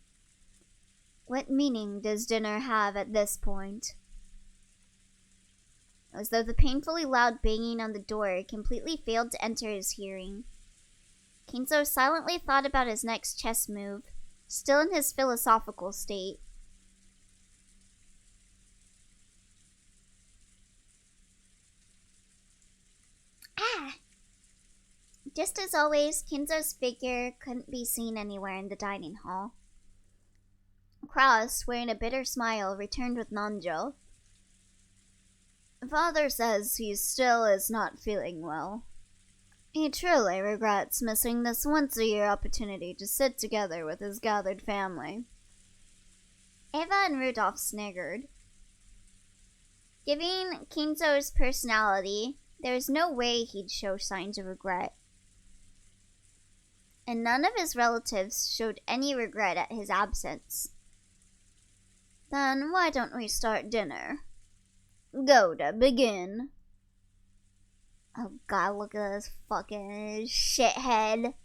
What meaning does dinner have at this point? As though the painfully loud banging on the door completely failed to enter his hearing, Kinzo silently thought about his next chess move, still in his philosophical state. Just as always, Kinzo's figure couldn't be seen anywhere in the dining hall. Cross, wearing a bitter smile, returned with Nanjo. Father says he still is not feeling well. He truly regrets missing this once-a-year opportunity to sit together with his gathered family. Eva and Rudolph sniggered. Given Kinzo's personality, there was no way he'd show signs of regret. And none of his relatives showed any regret at his absence. Then why don't we start dinner? Goda, begin. Oh god, look at this fucking shithead.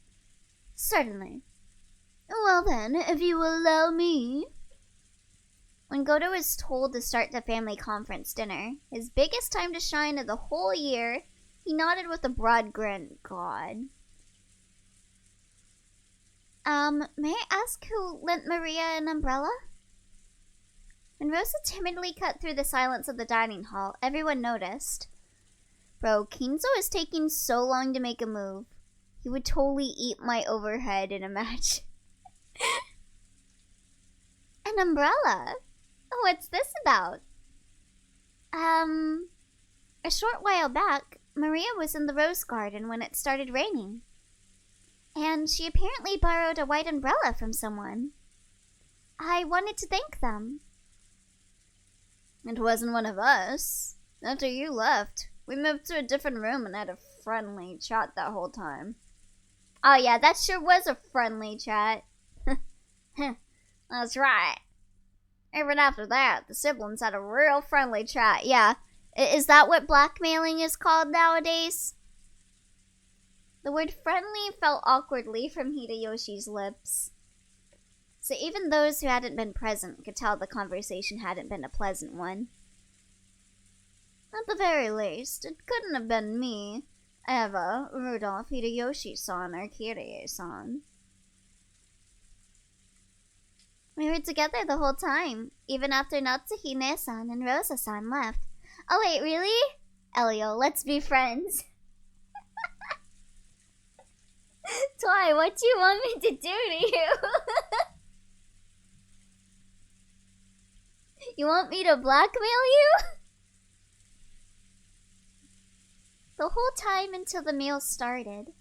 Certainly. Well then, if you will allow me. When Goto was told to start the family conference dinner, his biggest time to shine of the whole year, he nodded with a broad grin. God. May I ask who lent Maria an umbrella? When Rosa timidly cut through the silence of the dining hall, everyone noticed. Bro, Kinzo is taking so long to make a move. He would totally eat my overhead in a match. An umbrella? What's this about? A short while back, Maria was in the rose garden when it started raining. And she apparently borrowed a white umbrella from someone. I wanted to thank them. It wasn't one of us. After you left, we moved to a different room and had a friendly chat that whole time. Oh yeah, that sure was a friendly chat. That's right. Even after that, the siblings had a real friendly chat. Yeah, is that what blackmailing is called nowadays? The word friendly fell awkwardly from Hideyoshi's lips. So even those who hadn't been present could tell the conversation hadn't been a pleasant one. At the very least, it couldn't have been me, Eva, Rudolph, Hideyoshi-san, or Kirie-san. We were together the whole time, even after Natsuhime-san and Rosa-san left. Oh wait, really? Elio, let's be friends. Toi, what do you want me to do to you? You want me to blackmail you? The whole time until the meal started.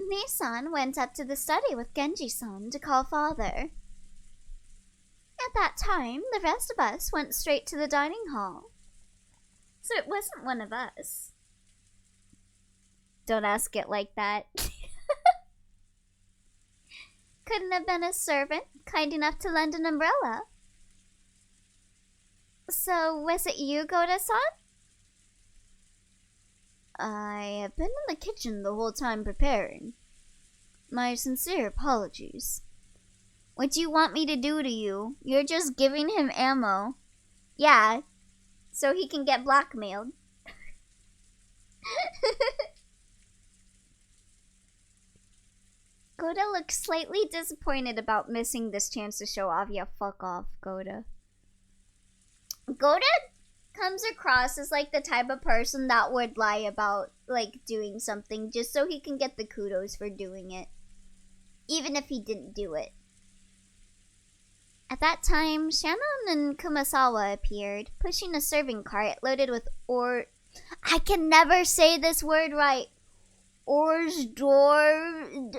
Nisan went up to the study with Genji-san to call father. At that time, the rest of us went straight to the dining hall. So it wasn't one of us. Don't ask it like that. Couldn't have been a servant kind enough to lend an umbrella. So, was it you, Goda-san? I have been in the kitchen the whole time preparing. My sincere apologies. What do you want me to do to you? You're just giving him ammo. Yeah, so he can get blackmailed. Goda looked slightly disappointed about missing this chance to show off. Yeah, fuck off, Goda. Goda comes across as like the type of person that would lie about like doing something just so he can get the kudos for doing it, even if he didn't do it. At that time, Shannon and Kumasawa appeared, pushing a serving cart loaded with I can never say this word right. Hors d'oeuvres?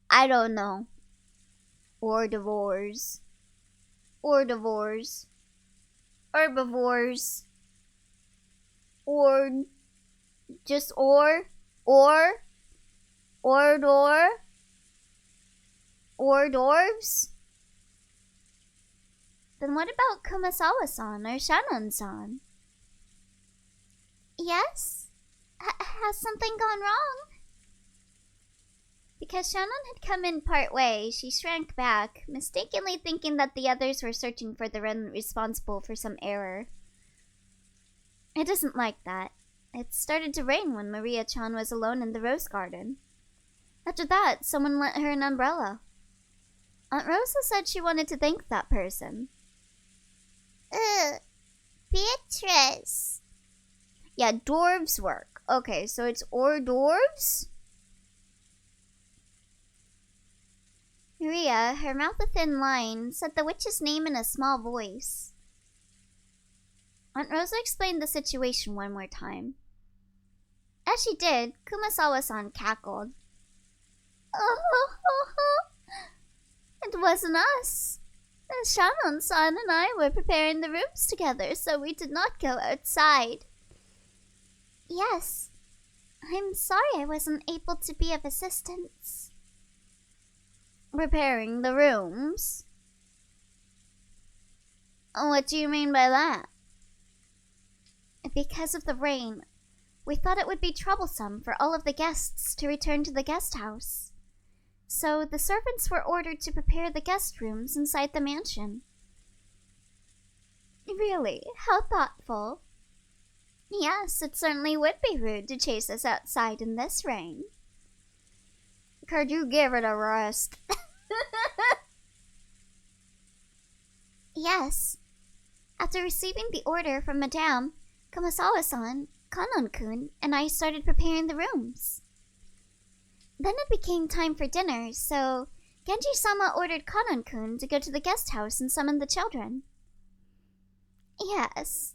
I don't know. Herbivores. Or just hors d'oeuvres? Then what about Kumasawa-san or Shannon-san? Yes? Has something gone wrong? Because Shannon had come in part way, she shrank back, mistakenly thinking that the others were searching for the one responsible for some error. It isn't like that. It started to rain when Maria-chan was alone in the rose garden. After that, someone lent her an umbrella. Aunt Rosa said she wanted to thank that person. Beatrice. Yeah, dwarves work. Okay, so it's hors d'oeuvres? Maria, her mouth a thin line, said the witch's name in a small voice. Aunt Rosa explained the situation one more time. As she did, Kumasawa-san cackled. It wasn't us. Shannon-san and I were preparing the rooms together, so we did not go outside. Yes, I'm sorry I wasn't able to be of assistance. Preparing the rooms? What do you mean by that? Because of the rain, we thought it would be troublesome for all of the guests to return to the guest house. So the servants were ordered to prepare the guest rooms inside the mansion. Really? How thoughtful. Yes, it certainly would be rude to chase us outside in this rain. Could you give it a rest? Yes. After receiving the order from Madame, Kumasawa-san, Kanon-kun, and I started preparing the rooms. Then it became time for dinner, so Genji-sama ordered Kanon-kun to go to the guest house and summon the children. Yes.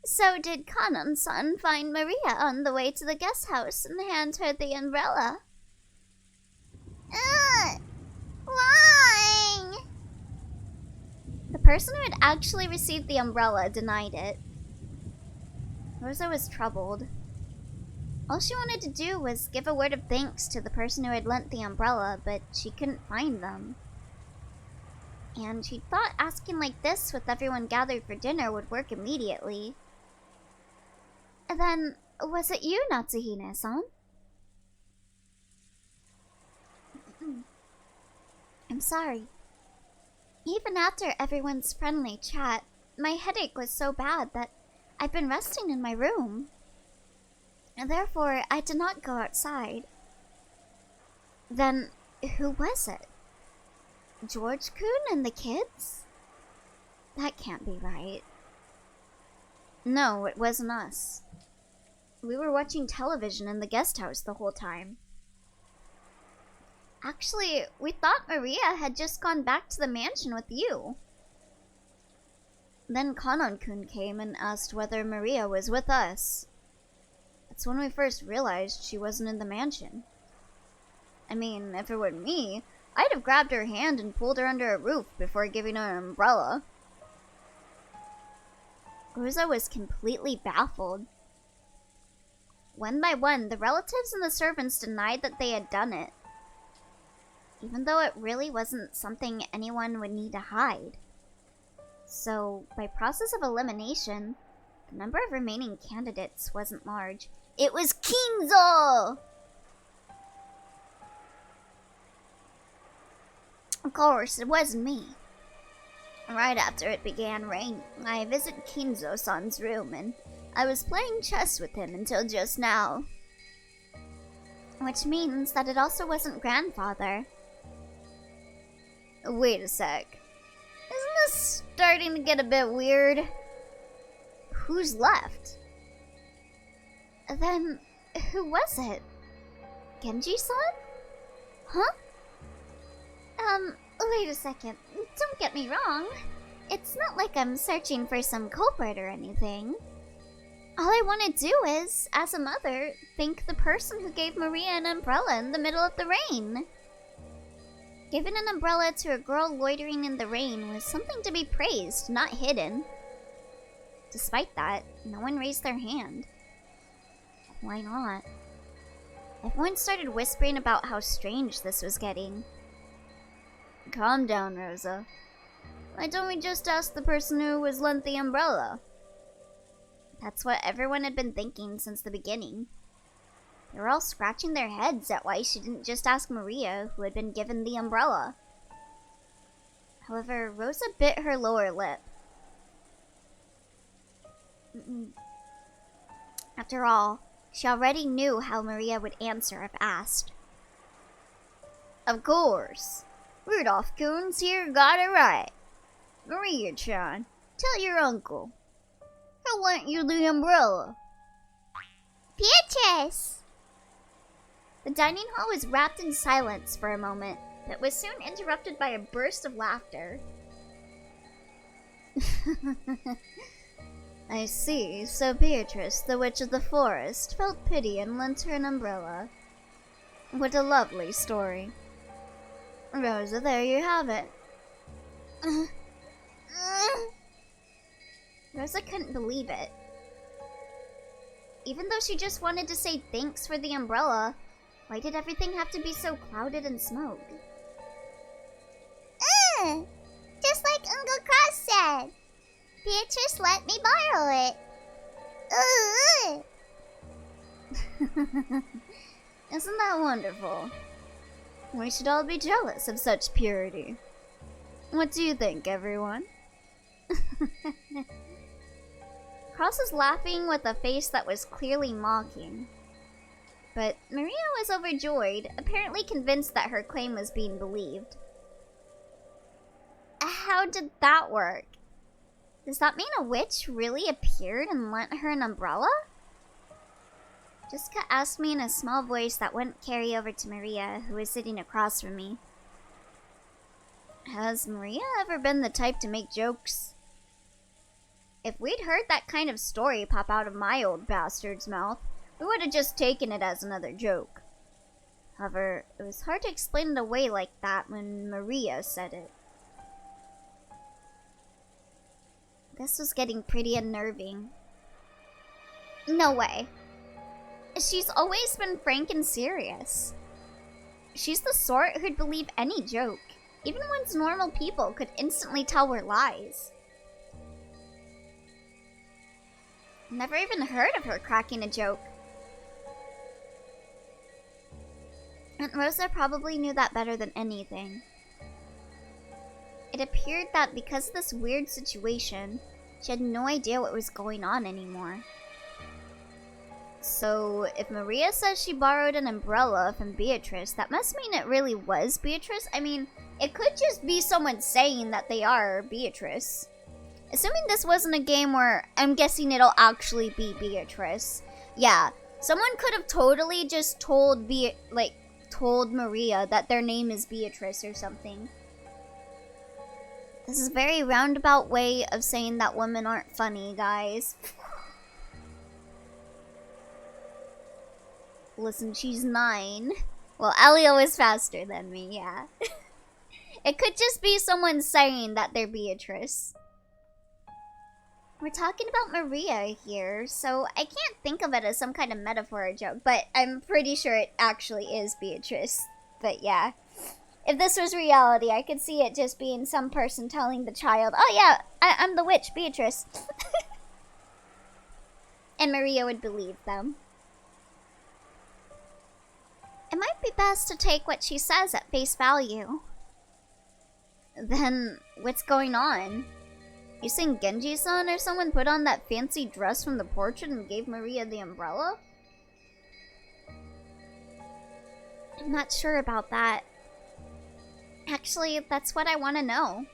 So did Kanon-san find Maria on the way to the guest house and hand her the umbrella? Why? The person who had actually received the umbrella denied it. Rosa was troubled. All she wanted to do was give a word of thanks to the person who had lent the umbrella, but she couldn't find them. And she thought asking like this with everyone gathered for dinner would work immediately. Then, was it you, Natsuhine-san? I'm sorry. Even after everyone's friendly chat, my headache was so bad that I've been resting in my room. And therefore, I did not go outside. Then, who was it? George-kun and the kids? That can't be right. No, it wasn't us. We were watching television in the guest house the whole time. Actually, we thought Maria had just gone back to the mansion with you. Then Kanon-kun came and asked whether Maria was with us. That's when we first realized she wasn't in the mansion. I mean, if it were me, I'd have grabbed her hand and pulled her under a roof before giving her an umbrella. Rosa was completely baffled. One by one, the relatives and the servants denied that they had done it, even though it really wasn't something anyone would need to hide. So, by process of elimination, the number of remaining candidates wasn't large. It was Kinzo! Of course, it wasn't me. Right after it began raining, I visited Kinzo-san's room and I was playing chess with him until just now. Which means that it also wasn't grandfather. Wait a sec. Isn't this starting to get a bit weird? Who's left? Then, who was it? Genji-san? Huh? Wait a second. Don't get me wrong. It's not like I'm searching for some culprit or anything. All I want to do is, as a mother, thank the person who gave Maria an umbrella in the middle of the rain. Giving an umbrella to a girl loitering in the rain was something to be praised, not hidden. Despite that, no one raised their hand. Why not? Everyone started whispering about how strange this was getting. Calm down, Rosa. Why don't we just ask the person who was lent the umbrella? That's what everyone had been thinking since the beginning. They were all scratching their heads at why she didn't just ask Maria, who had been given the umbrella. However, Rosa bit her lower lip. After all, she already knew how Maria would answer if asked. Of course. Rudolph-kun's here got it right. Maria-chan, tell your uncle. I lent you the umbrella. Beatrice! The dining hall was wrapped in silence for a moment, but was soon interrupted by a burst of laughter. I see, so Beatrice, the witch of the forest, felt pity and lent her an umbrella. What a lovely story. Rosa, there you have it. Rosa couldn't believe it. Even though she just wanted to say thanks for the umbrella, why did everything have to be so clouded in smoke? Just like Uncle Cross said. Beatrice let me borrow it. Isn't that wonderful? We should all be jealous of such purity. What do you think, everyone? Cross was laughing with a face that was clearly mocking. But Maria was overjoyed, apparently convinced that her claim was being believed. How did that work? Does that mean a witch really appeared and lent her an umbrella? Jessica asked me in a small voice that wouldn't carry over to Maria, who was sitting across from me. Has Maria ever been the type to make jokes? If we'd heard that kind of story pop out of my old bastard's mouth, we would have just taken it as another joke. However, it was hard to explain it away like that when Maria said it. This was getting pretty unnerving. No way. She's always been frank and serious. She's the sort who'd believe any joke, even when normal people could instantly tell were lies. Never even heard of her cracking a joke. Aunt Rosa probably knew that better than anything. It appeared that because of this weird situation, she had no idea what was going on anymore. So, if Maria says she borrowed an umbrella from Beatrice, that must mean it really was Beatrice. I mean, it could just be someone saying that they are Beatrice. Assuming this wasn't a game where I'm guessing it'll actually be Beatrice. Yeah, someone could have totally just told Maria that their name is Beatrice or something. This is a very roundabout way of saying that women aren't funny, guys. Listen, she's 9. Well, Elio is faster than me, yeah. It could just be someone saying that they're Beatrice. We're talking about Maria here, so I can't think of it as some kind of metaphor or joke, but I'm pretty sure it actually is Beatrice. But yeah, if this was reality, I could see it just being some person telling the child, oh yeah, I'm the witch, Beatrice. And Maria would believe them. It might be best to take what she says at face value. Then, what's going on? You think Genji-san or someone put on that fancy dress from the portrait and gave Maria the umbrella? I'm not sure about that. Actually, that's what I want to know.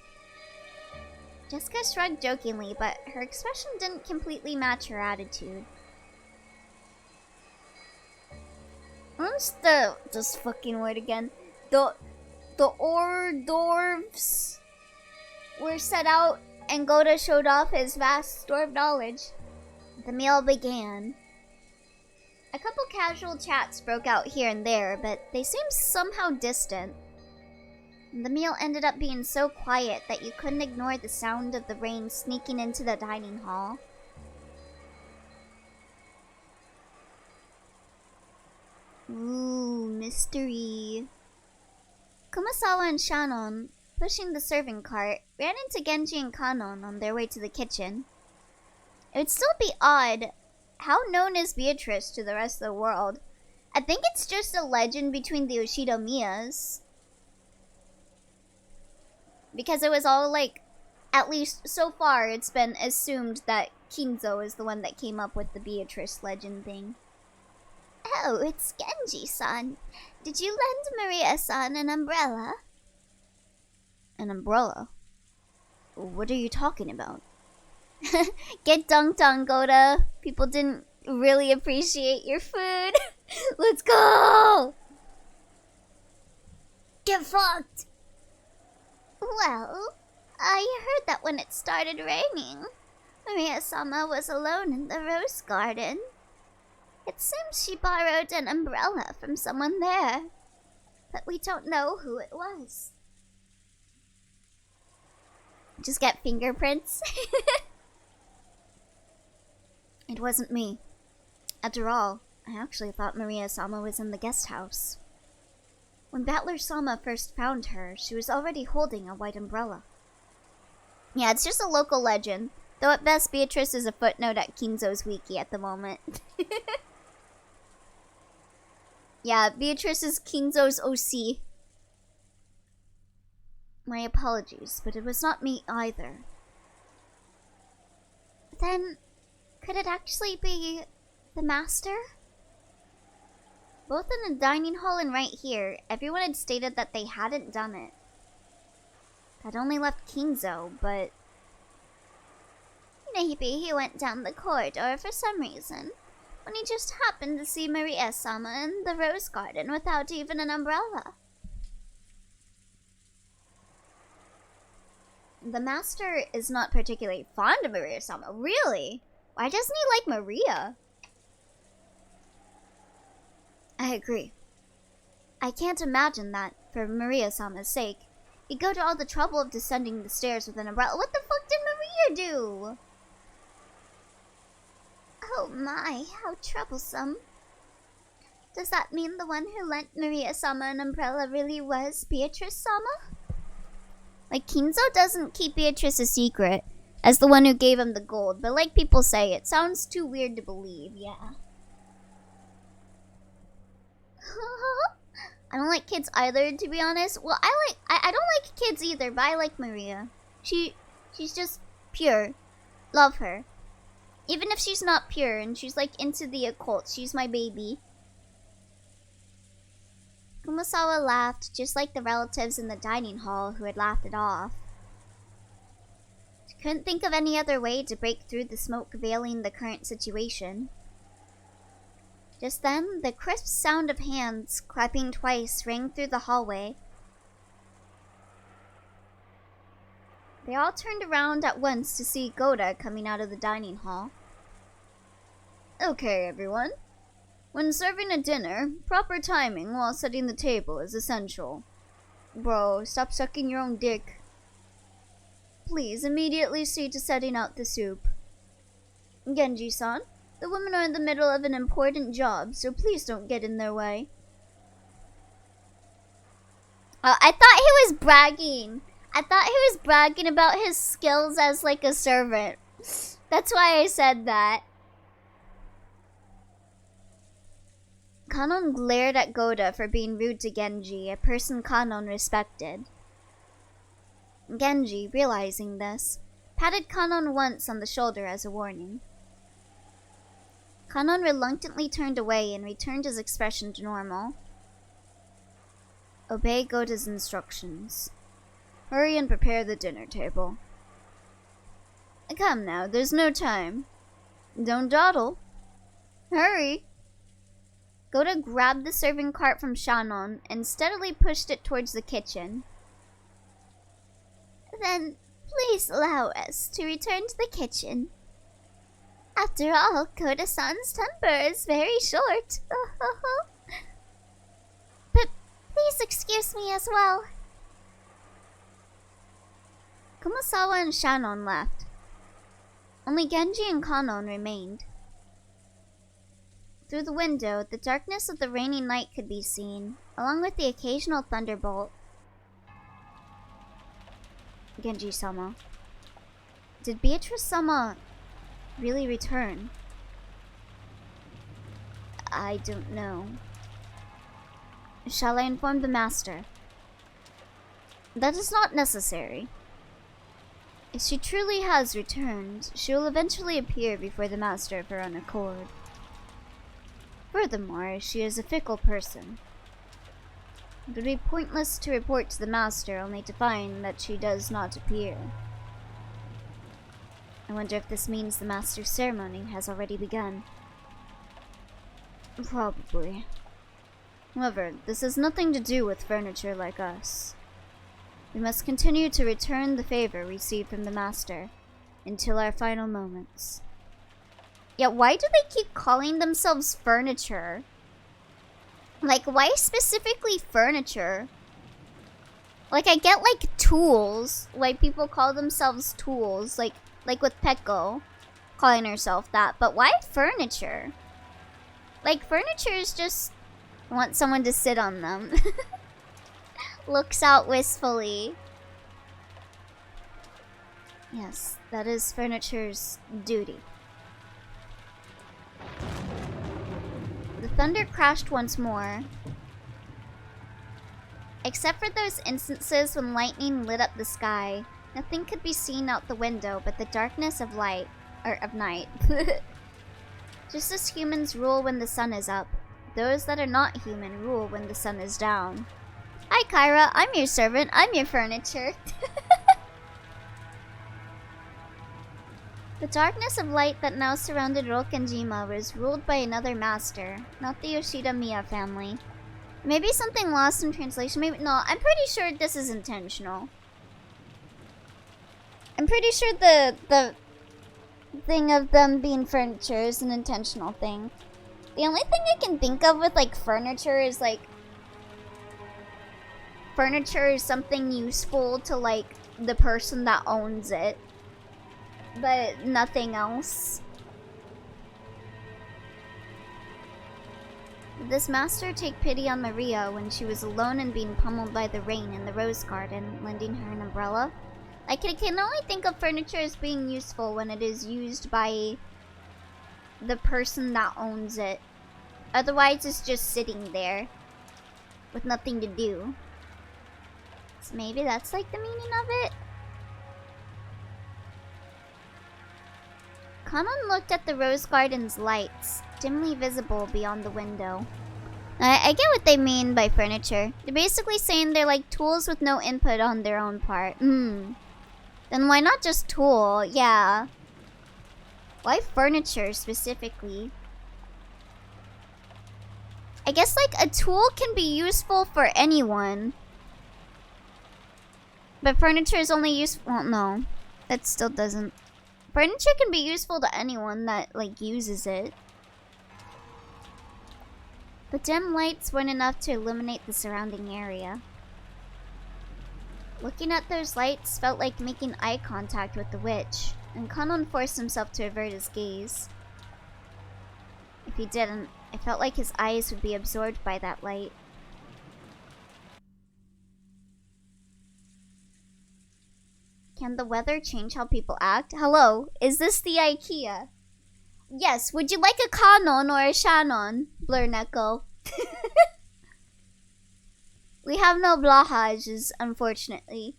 Jessica shrugged jokingly, but her expression didn't completely match her attitude. What's this fucking word again? The hors d'oeuvres were set out, and Goda showed off his vast store of knowledge. The meal began. A couple casual chats broke out here and there, but they seemed somehow distant. The meal ended up being so quiet that you couldn't ignore the sound of the rain sneaking into the dining hall. Ooh, mystery. Kumasawa and Shannon, pushing the serving cart, ran into Genji and Kanon on their way to the kitchen. It would still be odd. How known is Beatrice to the rest of the world? I think it's just a legend between the Ushido-miyas. Because it was all like, at least so far, it's been assumed that Kinzo is the one that came up with the Beatrice legend thing. Oh, it's Genji-san. Did you lend Maria-san an umbrella? An umbrella? What are you talking about? Get dunked on, Goda. People didn't really appreciate your food. Let's go! Get fucked! Well, I heard that when it started raining, Maria-sama was alone in the rose garden. It seems she borrowed an umbrella from someone there, but we don't know who it was. Just get fingerprints? It wasn't me. After all, I actually thought Maria-sama was in the guest house. When Battler-sama first found her, she was already holding a white umbrella. Yeah, it's just a local legend. Though at best, Beatrice is a footnote at Kinzo's wiki at the moment. Yeah, Beatrice is Kinzo's OC. My apologies, but it was not me either. Then, could it actually be the master? Both in the dining hall and right here, everyone had stated that they hadn't done it. That only left Kinzo, but... Maybe he went down the corridor for some reason, when he just happened to see Maria-sama in the rose garden without even an umbrella. The master is not particularly fond of Maria-sama. Really? Why doesn't he like Maria? I agree. I can't imagine that, for Maria-sama's sake, he'd go to all the trouble of descending the stairs with an umbrella. What the fuck did Maria do? Oh my, how troublesome. Does that mean the one who lent Maria-sama an umbrella really was Beatrice-sama? Like, Kinzo doesn't keep Beatrice a secret as the one who gave him the gold, but like people say, it sounds too weird to believe, yeah. I don't like kids either, to be honest. Well, I don't like kids either, but I like Maria. She's just pure. Love her. Even if she's not pure and she's like into the occult, she's my baby. Kumasawa laughed, just like the relatives in the dining hall who had laughed it off. She couldn't think of any other way to break through the smoke veiling the current situation. Just then, the crisp sound of hands clapping twice rang through the hallway. They all turned around at once to see Goda coming out of the dining hall. Okay, everyone. When serving a dinner, proper timing while setting the table is essential. Bro, stop sucking your own dick. Please immediately see to setting out the soup. Genji-san, the women are in the middle of an important job, so please don't get in their way. I thought he was bragging. I thought he was bragging about his skills as like a servant. That's why I said that. Kanon glared at Goda for being rude to Genji, a person Kanon respected. Genji, realizing this, patted Kanon once on the shoulder as a warning. Kanon reluctantly turned away and returned his expression to normal. Obey Goda's instructions. Hurry and prepare the dinner table. Come now, there's no time. Don't dawdle. Hurry. Goda grabbed the serving cart from Shannon and steadily pushed it towards the kitchen. Then, please allow us to return to the kitchen. After all, Goda-san's temper is very short. But please excuse me as well. Kumasawa and Shannon left. Only Genji and Kanon remained. Through the window, the darkness of the rainy night could be seen, along with the occasional thunderbolt. Genji-sama. Did Beatrice-sama really return? I don't know. Shall I inform the master? That is not necessary. If she truly has returned, she will eventually appear before the master of her own accord. Furthermore, she is a fickle person. It would be pointless to report to the master only to find that she does not appear. I wonder if this means the master's ceremony has already begun. Probably. However, this has nothing to do with furniture like us. We must continue to return the favor received from the master until our final moments. Yeah, why do they keep calling themselves furniture? Like, why specifically furniture? Like, I get, like, tools. Why people call themselves tools. Like with Peko calling herself that. But why furniture? Like, furniture is just... want someone to sit on them. Looks out wistfully. Yes, that is furniture's duty. The thunder crashed once more. Except for those instances when lightning lit up the sky, nothing could be seen out the window but the darkness of night. Just as humans rule when the sun is up, those that are not human rule when the sun is down. Hi Kyra, I'm your servant, I'm your furniture. The darkness of light that now surrounded Rokkenjima was ruled by another master, not the Yoshida Miya family. Maybe something lost in translation, maybe no, I'm pretty sure this is intentional. I'm pretty sure the thing of them being furniture is an intentional thing. The only thing I can think of with like furniture is like furniture is something useful to like the person that owns it, but nothing else. Did this master take pity on Maria when she was alone and being pummeled by the rain in the rose garden, lending her an umbrella? I can only think of furniture as being useful when it is used by the person that owns it. Otherwise, it's just sitting there with nothing to do. So maybe that's like the meaning of it? Kanon looked at the rose garden's lights, dimly visible beyond the window. I get what they mean by furniture. They're basically saying they're like tools with no input on their own part. Then why not just tool? Yeah. Why furniture specifically? I guess like a tool can be useful for anyone. But furniture is only useful. Well, no. That still doesn't. Furniture can be useful to anyone that like uses it. The dim lights weren't enough to illuminate the surrounding area. Looking at those lights felt like making eye contact with the witch, and Kanon forced himself to avert his gaze. If he didn't, it felt like his eyes would be absorbed by that light. Can the weather change how people act? Hello, is this the IKEA? Yes, would you like a Kanon or a Shannon, Blurneko? We have no blahages, unfortunately.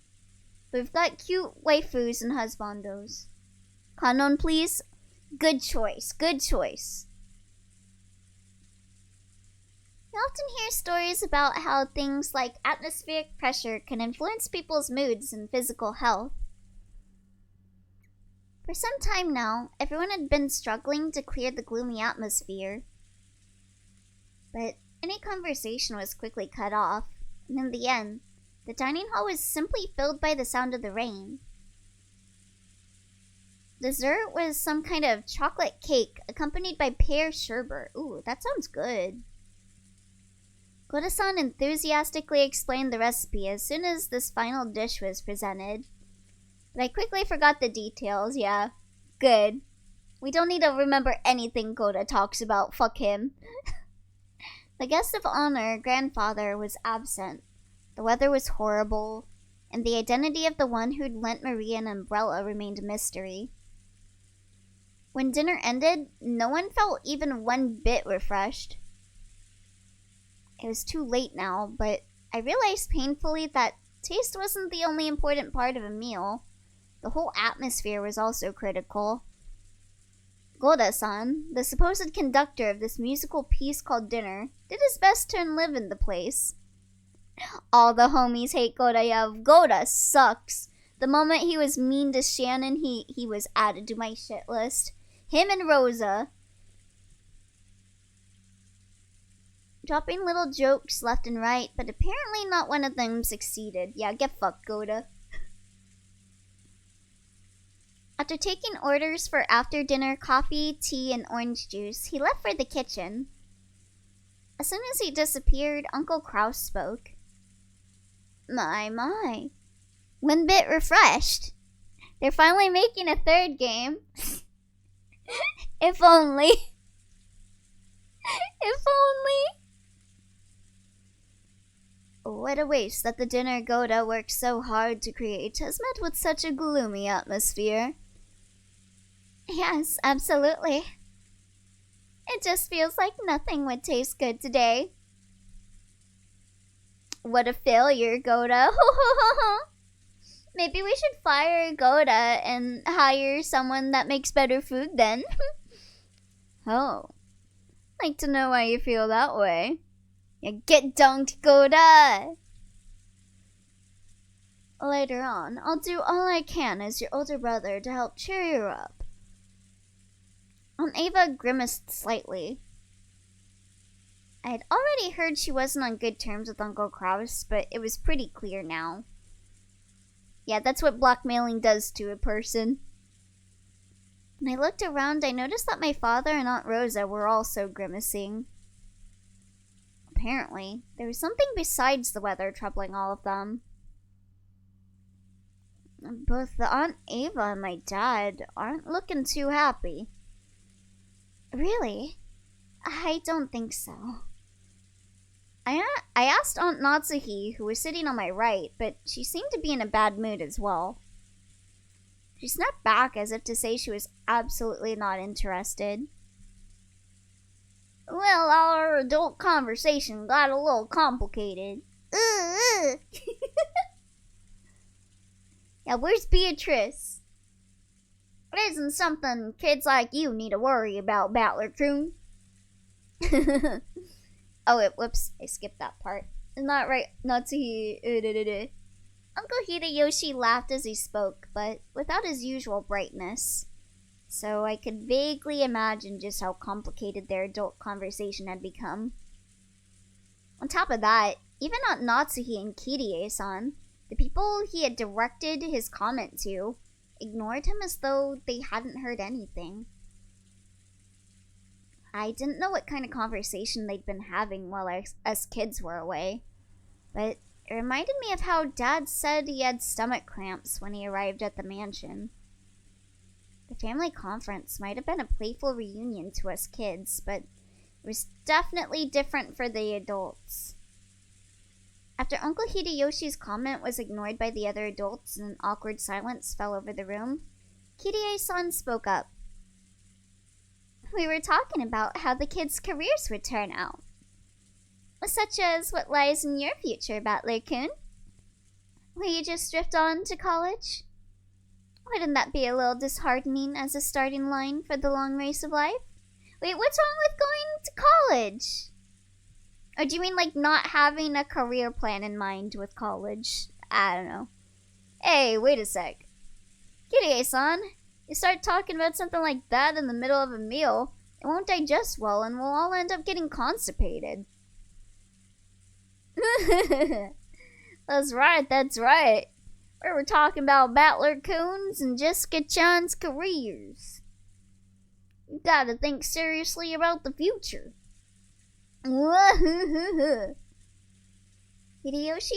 We've got cute waifus and husbandos. Kanon, please? Good choice, good choice. You often hear stories about how things like atmospheric pressure can influence people's moods and physical health. For some time now, everyone had been struggling to clear the gloomy atmosphere. But any conversation was quickly cut off, and in the end, the dining hall was simply filled by the sound of the rain. Dessert was some kind of chocolate cake accompanied by pear sherbet. Ooh, that sounds good. Goda-san enthusiastically explained the recipe as soon as this final dish was presented. But I quickly forgot the details, yeah. Good. We don't need to remember anything Goda talks about, fuck him. The guest of honor, grandfather, was absent. The weather was horrible, and the identity of the one who'd lent Maria an umbrella remained a mystery. When dinner ended, no one felt even one bit refreshed. It was too late now, but I realized painfully that taste wasn't the only important part of a meal. The whole atmosphere was also critical. Goda-san, the supposed conductor of this musical piece called dinner, did his best to live in the place. All the homies hate Goda-yev. Goda sucks. The moment he was mean to Shannon, he was added to my shit list. Him and Rosa. Dropping little jokes left and right, but apparently not one of them succeeded. Yeah, get fucked, Goda. After taking orders for after-dinner coffee, tea, and orange juice, he left for the kitchen. As soon as he disappeared, Uncle Kraus spoke. My. One bit refreshed. They're finally making a third game. If only. If only. What a waste that the dinner Goda worked so hard to create has met with such a gloomy atmosphere. Yes, absolutely. It just feels like nothing would taste good today. What a failure, Goda. Maybe we should fire Goda and hire someone that makes better food then. Oh. Like to know why you feel that way. Yeah, get dunked, Goda! Later on, I'll do all I can as your older brother to help cheer you up. Aunt Ava grimaced slightly. I had already heard she wasn't on good terms with Uncle Kraus, but it was pretty clear now. Yeah, that's what blackmailing does to a person. When I looked around, I noticed that my father and Aunt Rosa were also grimacing. Apparently, there was something besides the weather troubling all of them. Both the Aunt Ava and my dad aren't looking too happy. Really? I don't think so. I asked Aunt Natsuhi, who was sitting on my right, but she seemed to be in a bad mood as well. She snapped back as if to say she was absolutely not interested. Well, our adult conversation got a little complicated. Yeah, where's Beatrice? It isn't something kids like you need to worry about, Battler Coon. Oh, whoops, I skipped that part. Not right, Natsuhi. Uncle Hideyoshi laughed as he spoke, but without his usual brightness. So I could vaguely imagine just how complicated their adult conversation had become. On top of that, even Aunt Natsuhi and Kirie-san, the people he had directed his comment to, ignored him as though they hadn't heard anything. I didn't know what kind of conversation they'd been having while us kids were away, but it reminded me of how Dad said he had stomach cramps when he arrived at the mansion. The family conference might have been a playful reunion to us kids, but it was definitely different for the adults. After Uncle Hideyoshi's comment was ignored by the other adults and an awkward silence fell over the room, Kirie-san spoke up. We were talking about how the kids' careers would turn out. Such as what lies in your future, Battler-kun. Will you just drift on to college? Wouldn't that be a little disheartening as a starting line for the long race of life? Wait, what's wrong with going to college? Or do you mean like not having a career plan in mind with college? I don't know. Hey, wait a sec. Kirie-san, you start talking about something like that in the middle of a meal, it won't digest well and we'll all end up getting constipated. That's right. We were talking about Battler-kun's and Jessica-chan's careers. You gotta think seriously about the future. Hideyoshi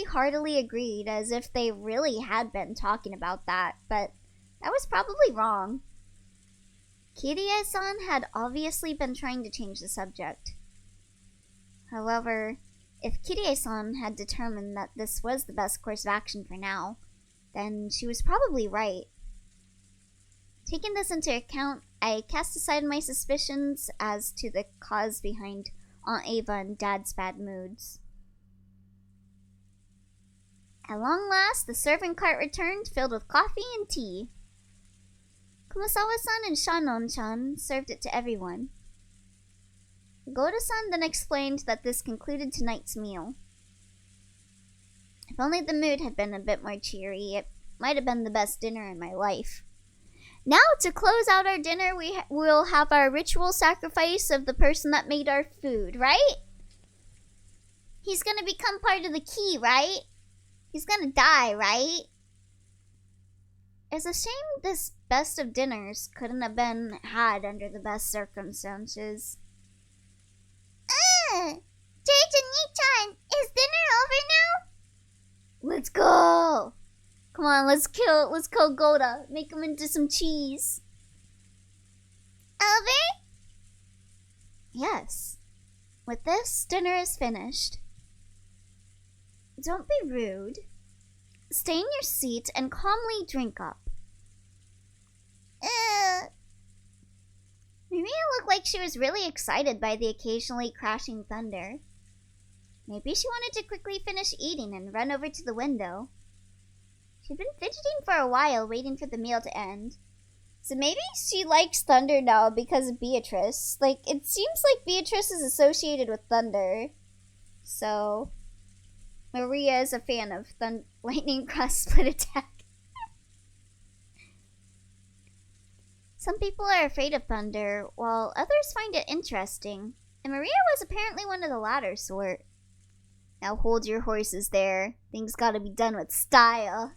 heartily agreed as if they really had been talking about that, but that was probably wrong. Kirie-san had obviously been trying to change the subject. However, if Kirie-san had determined that this was the best course of action for now, then she was probably right. Taking this into account, I cast aside my suspicions as to the cause behind Aunt Ava and Dad's bad moods. At long last, the serving cart returned filled with coffee and tea. Kumasawa-san and Shannon-chan served it to everyone. Goda-san then explained that this concluded tonight's meal. If only the mood had been a bit more cheery, it might have been the best dinner in my life. Now, to close out our dinner, we'll have our ritual sacrifice of the person that made our food, right? He's gonna become part of the key, right? He's gonna die, right? It's a shame this best of dinners couldn't have been had under the best circumstances. Jay-chan, is dinner over now? Let's go! Come on, let's kill Goda. Make him into some cheese. Over? Yes. With this, dinner is finished. Don't be rude. Stay in your seat and calmly drink up. Maria looked like she was really excited by the occasionally crashing thunder. Maybe she wanted to quickly finish eating and run over to the window. She'd been fidgeting for a while, waiting for the meal to end. So maybe she likes thunder now because of Beatrice. Like, it seems like Beatrice is associated with thunder. So, Maria is a fan of lightning cross split attack. Some people are afraid of thunder, while others find it interesting. And Maria was apparently one of the latter sort. Now hold your horses there. Things gotta be done with style.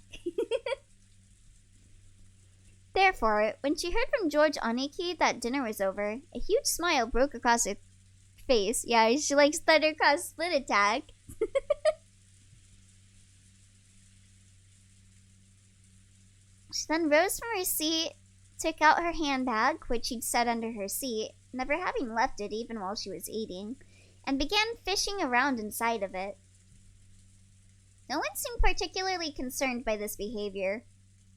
Therefore, when she heard from George Oniki that dinner was over, a huge smile broke across her face. Yeah, she likes thunder cross split attack. She then rose from her seat, took out her handbag, which she'd set under her seat, never having left it even while she was eating, and began fishing around inside of it. No one seemed particularly concerned by this behavior.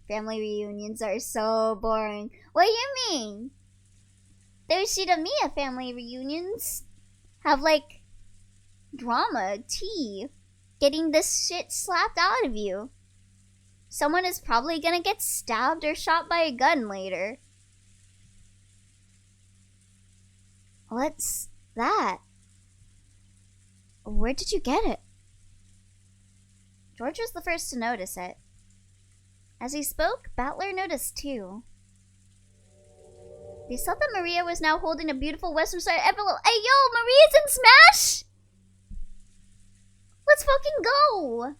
Family reunions are so boring. What do you mean? The Yoshida-miya family reunions have, like, drama, tea, getting this shit slapped out of you. Someone is probably gonna get stabbed or shot by a gun later. What's that? Where did you get it? George was the first to notice it. As he spoke, Battler noticed too. They saw that Maria was now holding a beautiful Western Star envelope. Hey yo, Maria's in Smash! Let's fucking go!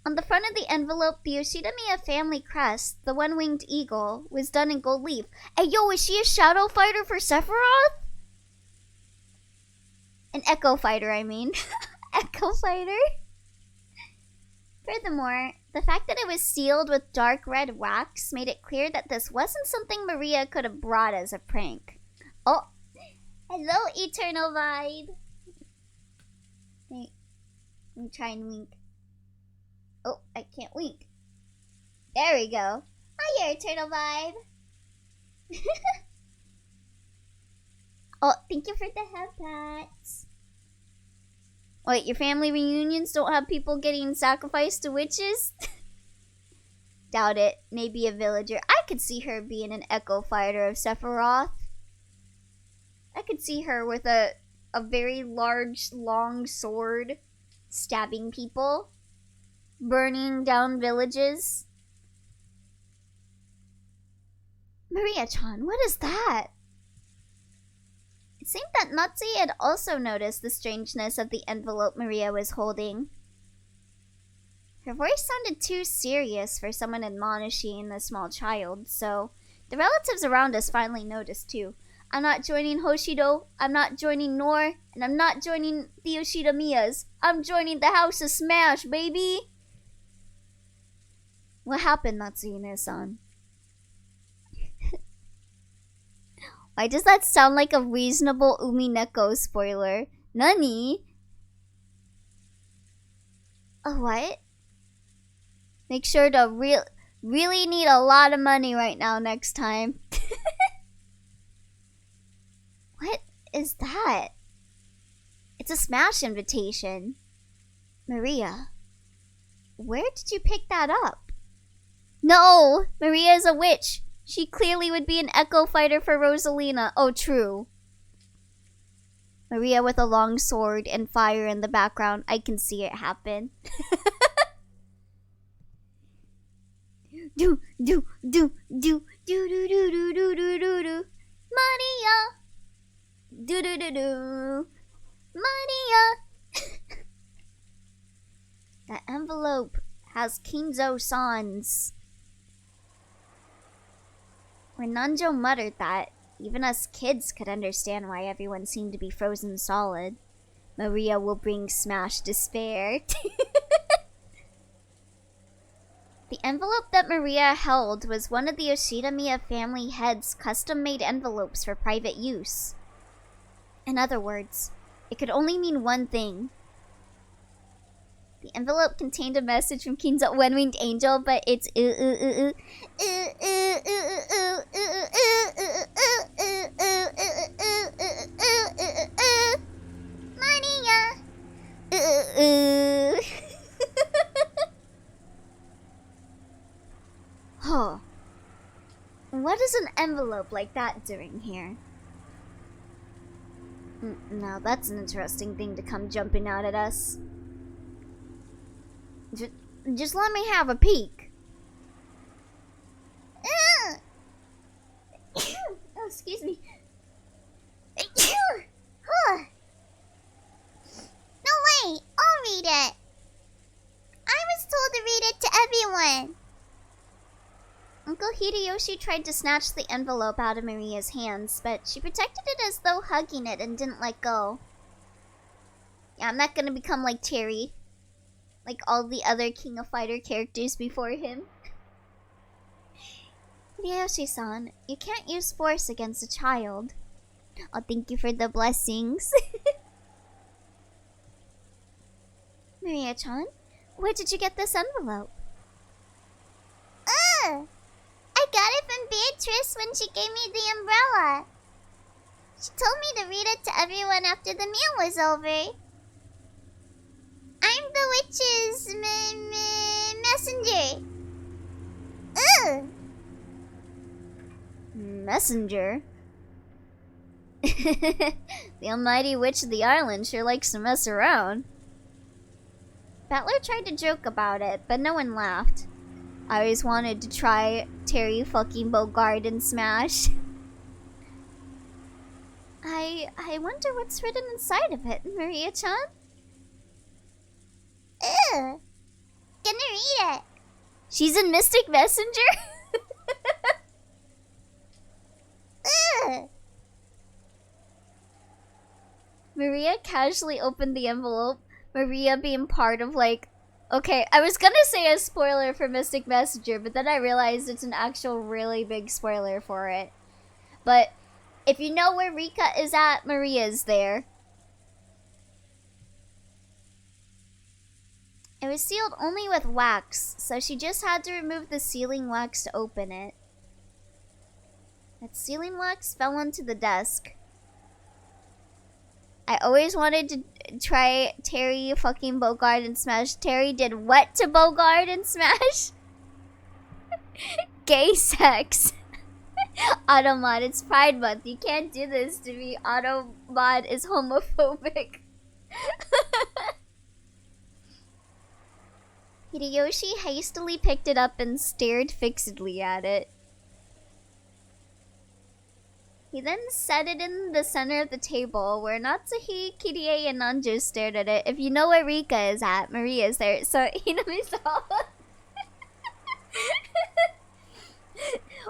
On the front of the envelope, the Yoshida-miya family crest, the one-winged eagle, was done in gold leaf. Hey yo, is she a shadow fighter for Sephiroth? An echo fighter, I mean. Echo fighter? Furthermore, the fact that it was sealed with dark red wax made it clear that this wasn't something Maria could have brought as a prank. Oh, hello, Eternal Vibe. Wait, let me try and wink. Oh, I can't wink. There we go. Hiya, Eternal Vibe. Oh, thank you for the head pats. Wait, your family reunions don't have people getting sacrificed to witches? Doubt it. Maybe a villager. I could see her being an echo fighter of Sephiroth. I could see her with a very large, long sword stabbing people. Burning down villages. Maria-chan, what is that? It seemed that Natsuki had also noticed the strangeness of the envelope Maria was holding. Her voice sounded too serious for someone admonishing a small child, so the relatives around us finally noticed too. I'm not joining Hoshido, I'm not joining Nor, and I'm not joining the Yoshida-miyas. I'm joining the House of Smash, baby! What happened, Natsuki-san? Why does that sound like a reasonable Umineko spoiler? Nani? A what? Make sure to really need a lot of money right now next time. What is that? It's a Smash invitation. Maria, where did you pick that up? No! Maria is a witch. She clearly would be an echo fighter for Rosalina. Oh, true. Maria with a long sword and fire in the background. I can see it happen. do, do, do, do, do, do, do, do, do, do, do, do. Maria. Do, do, do, do. Maria. That envelope has Kinzo-san's. When Nanjo muttered that, even us kids could understand why everyone seemed to be frozen solid. Maria will bring Smash despair. The envelope that Maria held was one of the Yoshida-miya family head's custom-made envelopes for private use. In other words, it could only mean one thing. The envelope contained a message from Kinzo One-Winged Angel, but it's Maria. Huh. What is an envelope like that doing here? Now that's an interesting thing to come jumping out at us. Just let me have a peek. Oh, excuse me. No way, I'll read it. I was told to read it to everyone. Uncle Hideyoshi tried to snatch the envelope out of Maria's hands, but she protected it as though hugging it and didn't let go. Yeah, I'm not gonna become like Terry. Like all the other King of Fighter characters before him. Hideyoshi-san, you can't use force against a child. Oh, thank you for the blessings. Maria-chan, where did you get this envelope? I got it from Beatrice when she gave me the umbrella. She told me to read it to everyone after the meal was over. I'm the witch's messenger. Messenger? The almighty witch of the island sure likes to mess around. Battler tried to joke about it, but no one laughed. I always wanted to try Terry fucking Bogard and Smash. I wonder what's written inside of it, Maria-chan? Gonna read it. She's in Mystic Messenger? Maria casually opened the envelope, Maria being part of like... Okay, I was gonna say a spoiler for Mystic Messenger, but then I realized it's an actual really big spoiler for it. But if you know where Rika is at, Maria's there. It was sealed only with wax, so she just had to remove the sealing wax to open it. That sealing wax fell onto the desk. I always wanted to try Terry fucking Bogard and Smash. Terry did what to Bogard and Smash? Gay sex. Automod, it's Pride Month. You can't do this to me. Automod is homophobic. Hideyoshi hastily picked it up and stared fixedly at it. He then set it in the center of the table where Natsuhi, Kirie, and Nanjo stared at it. If you know where Rika is at, Maria is there. So, Hinamisawa.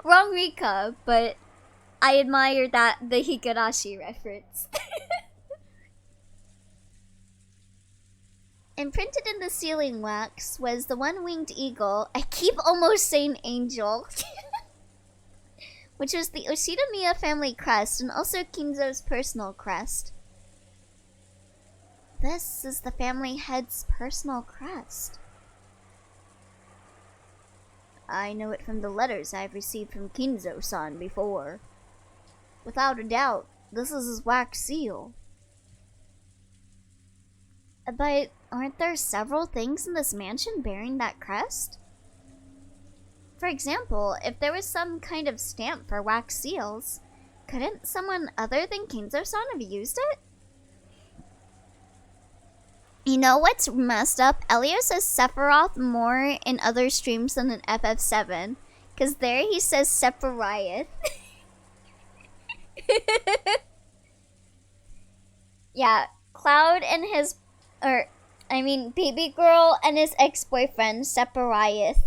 Wrong Rika, but I admire the Higurashi reference. Imprinted in the sealing wax was the one-winged eagle. I keep almost saying angel. Which was the Oshida-miya family crest and also Kinzo's personal crest. This is the family head's personal crest. I know it from the letters I've received from Kinzo-san before. Without a doubt, this is his wax seal. But aren't there several things in this mansion bearing that crest? For example, if there was some kind of stamp for wax seals, couldn't someone other than Kinzo-san have used it? You know what's messed up? Elio says Sephiroth more in other streams than in FF7. Because there he says Sephiroth. Yeah, Cloud and his... Baby girl and his ex-boyfriend, Sephiroth.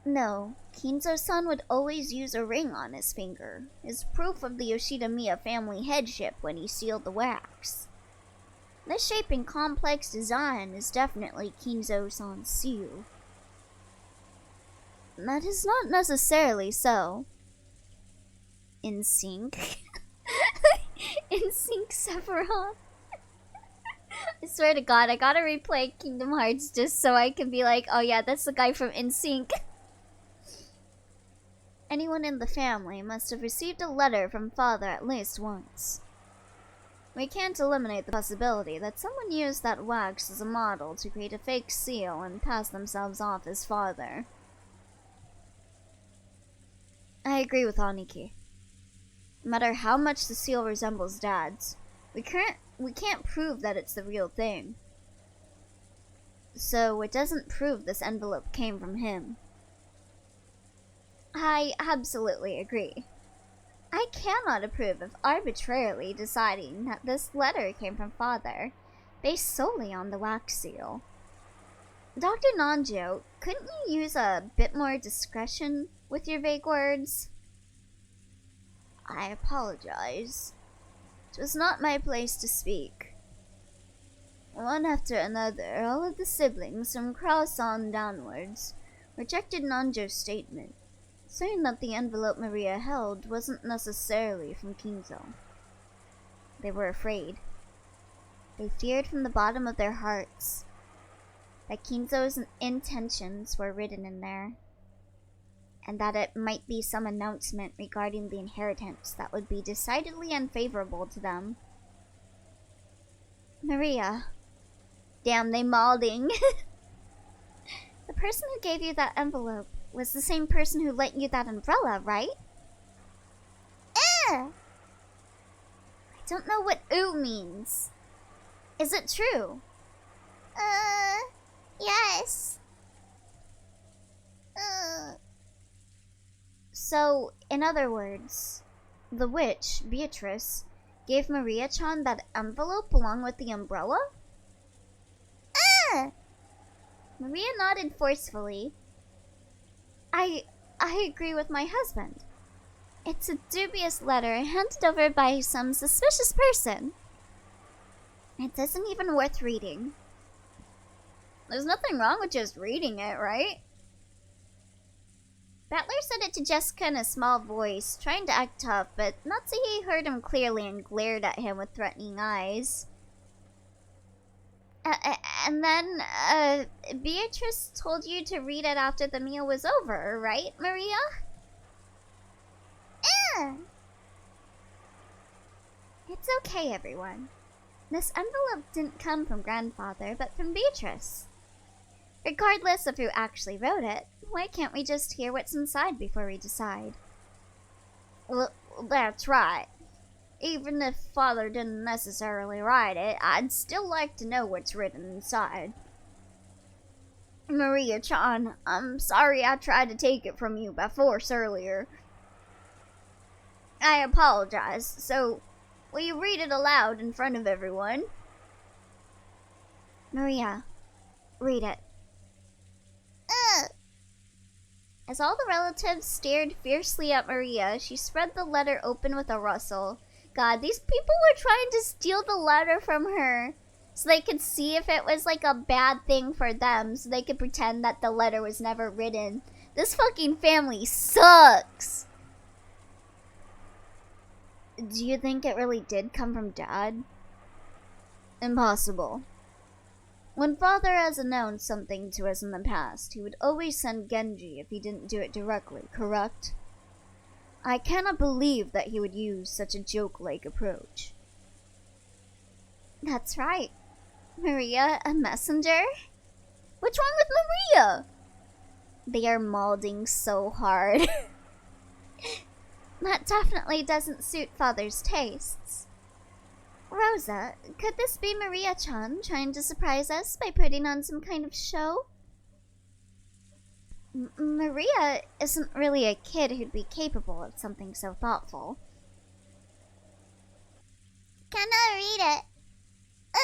No, Kinzo-san would always use a ring on his finger, as proof of the Yoshida-miya family headship when he sealed the wax. This shape and complex design is definitely Kinzo-san's seal. That is not necessarily so. In sync? In sync, Sephiroth? I swear to God, I gotta replay Kingdom Hearts just so I can be like, oh yeah, that's the guy from NSYNC. Anyone in the family must have received a letter from father at least once. We can't eliminate the possibility that someone used that wax as a model to create a fake seal and pass themselves off as father. I agree with Aniki. No matter how much the seal resembles Dad's, we can't prove that it's the real thing. So it doesn't prove this envelope came from him. I absolutely agree. I cannot approve of arbitrarily deciding that this letter came from father, based solely on the wax seal. Dr. Nanjo, couldn't you use a bit more discretion with your vague words? I apologize. It was not my place to speak. One after another, all of the siblings from Cross on downwards rejected Nanjo's statement, saying that the envelope Maria held wasn't necessarily from Kinzo. They were afraid. They feared from the bottom of their hearts that Kinzo's intentions were written in there, and that it might be some announcement regarding the inheritance that would be decidedly unfavorable to them. Maria. Damn, they malding. The person who gave you that envelope was the same person who lent you that umbrella, right? I don't know what "oo" means. Is it true? Yes. So, in other words, the witch, Beatrice, gave Maria-chan that envelope along with the umbrella? Maria nodded forcefully. I agree with my husband. It's a dubious letter handed over by some suspicious person. It isn't even worth reading. There's nothing wrong with just reading it, right? Battler said it to Jessica in a small voice, trying to act tough, but Natsuhi heard him clearly and glared at him with threatening eyes. And then, Beatrice told you to read it after the meal was over, right, Maria? It's okay, everyone. This envelope didn't come from Grandfather, but from Beatrice. Regardless of who actually wrote it, why can't we just hear what's inside before we decide? Well, that's right. Even if Father didn't necessarily write it, I'd still like to know what's written inside. Maria-chan, I'm sorry I tried to take it from you by force earlier. I apologize, so will you read it aloud in front of everyone? Maria, read it. As all the relatives stared fiercely at Maria, she spread the letter open with a rustle. God, these people were trying to steal the letter from her so they could see if it was like a bad thing for them, so they could pretend that the letter was never written. This fucking family sucks. Do you think it really did come from Dad? Impossible. When Father has announced something to us in the past, he would always send Genji if he didn't do it directly, correct? I cannot believe that he would use such a joke-like approach. That's right. Maria, a messenger? What's wrong with Maria? They are malding so hard. That definitely doesn't suit Father's tastes. Rosa, could this be Maria-chan trying to surprise us by putting on some kind of show? Maria isn't really a kid who'd be capable of something so thoughtful. Can I read it?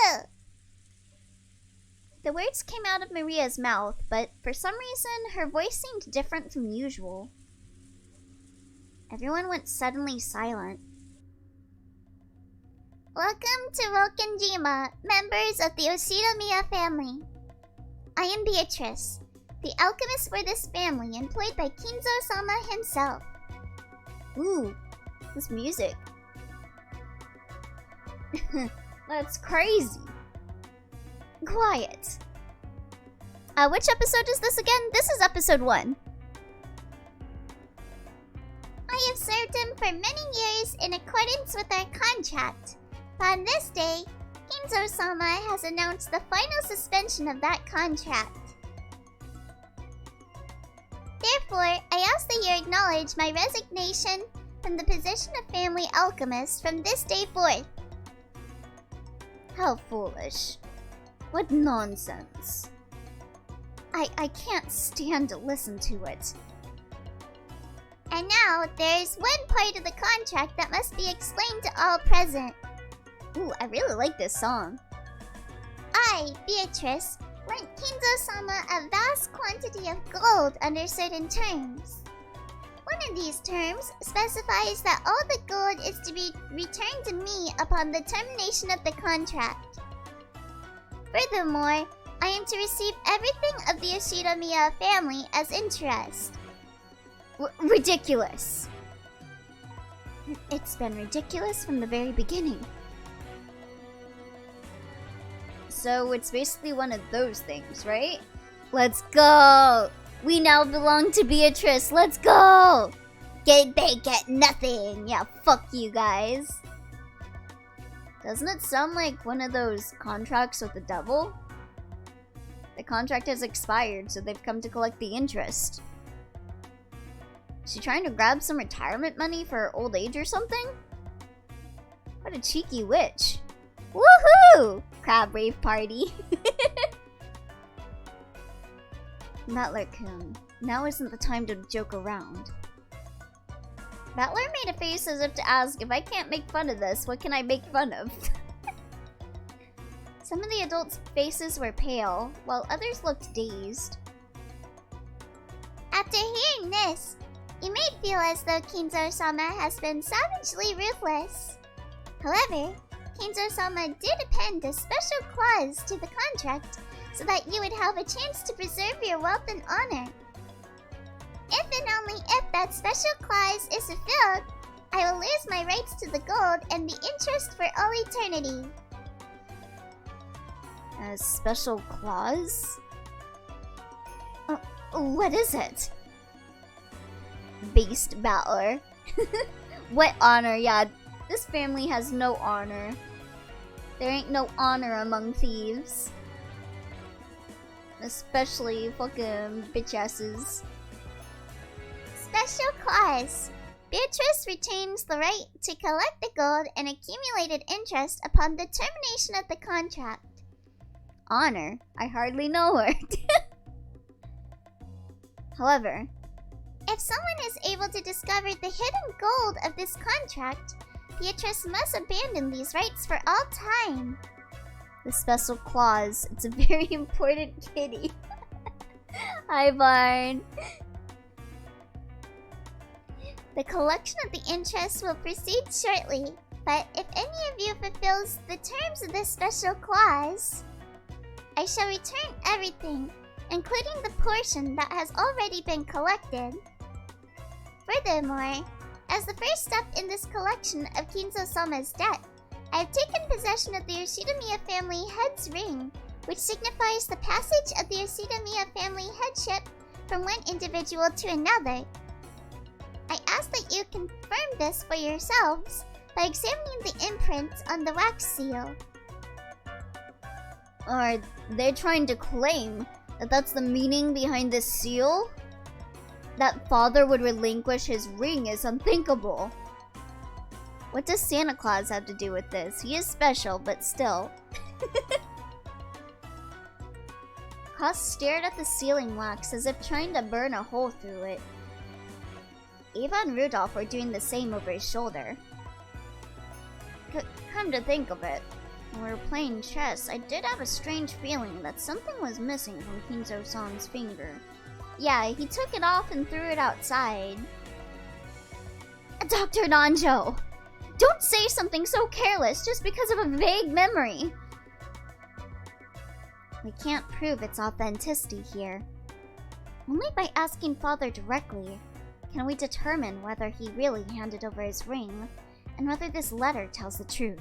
Ugh. The words came out of Maria's mouth, but for some reason, her voice seemed different from usual. Everyone went suddenly silent. Welcome to Rokenjima, members of the Oshinomiya family. I am Beatrice, the alchemist for this family employed by Kinzo-sama himself. Ooh, this music. That's crazy. Quiet. Which episode is this again? This is episode 1. I have served him for many years in accordance with our contract. But on this day, Kinzo-sama has announced the final suspension of that contract. Therefore, I ask that you acknowledge my resignation from the position of family alchemist from this day forth. How foolish. What nonsense. I can't stand to listen to it. And now, there's one part of the contract that must be explained to all present. Ooh, I really like this song. I, Beatrice, lent Kinzo-sama a vast quantity of gold under certain terms. One of these terms specifies that all the gold is to be returned to me upon the termination of the contract. Furthermore, I am to receive everything of the Yoshida-miya family as interest. Ridiculous. It's been ridiculous from the very beginning. So it's basically one of those things, right? Let's go! We now belong to Beatrice, let's go! Get big, get nothing! Yeah, fuck you guys. Doesn't it sound like one of those contracts with the devil? The contract has expired, so they've come to collect the interest. Is she trying to grab some retirement money for her old age or something? What a cheeky witch. Woohoo! Crab rave party. Matler-kun, now isn't the time to joke around. Matler made a face as if to ask, if I can't make fun of this, what can I make fun of? Some of the adults' faces were pale, while others looked dazed. After hearing this, you may feel as though Kinzo-sama has been savagely ruthless. However, Kinzo-sama did append a special clause to the contract so that you would have a chance to preserve your wealth and honor. If and only if that special clause is fulfilled, I will lose my rights to the gold and the interest for all eternity. A special clause? What is it? Beast battler. What honor? Yeah, this family has no honor. There ain't no honor among thieves. Especially fucking bitch-asses. Special clause. Beatrice retains the right to collect the gold and accumulated interest upon the termination of the contract. Honor? I hardly know her. However, if someone is able to discover the hidden gold of this contract, Beatrice must abandon these rights for all time. The special clause. It's a very important kitty. Hi, Barn. The collection of the interest will proceed shortly, but if any of you fulfills the terms of this special clause, I shall return everything, including the portion that has already been collected. Furthermore, as the first step in this collection of Kinzo-sama's debt, I have taken possession of the Yoshida-miya family head's ring, which signifies the passage of the Yoshida-miya family headship from one individual to another. I ask that you confirm this for yourselves by examining the imprint on the wax seal. Are they trying to claim that that's the meaning behind this seal? That father would relinquish his ring is unthinkable. What does Santa Claus have to do with this? He is special, but still. Koss stared at the sealing wax as if trying to burn a hole through it. Eva and Rudolph were doing the same over his shoulder. Come to think of it, when we were playing chess, I did have a strange feeling that something was missing from Kinzo-san's finger. Yeah, he took it off and threw it outside. Dr. Nanjo! Don't say something so careless just because of a vague memory! We can't prove its authenticity here. Only by asking Father directly can we determine whether he really handed over his ring and whether this letter tells the truth.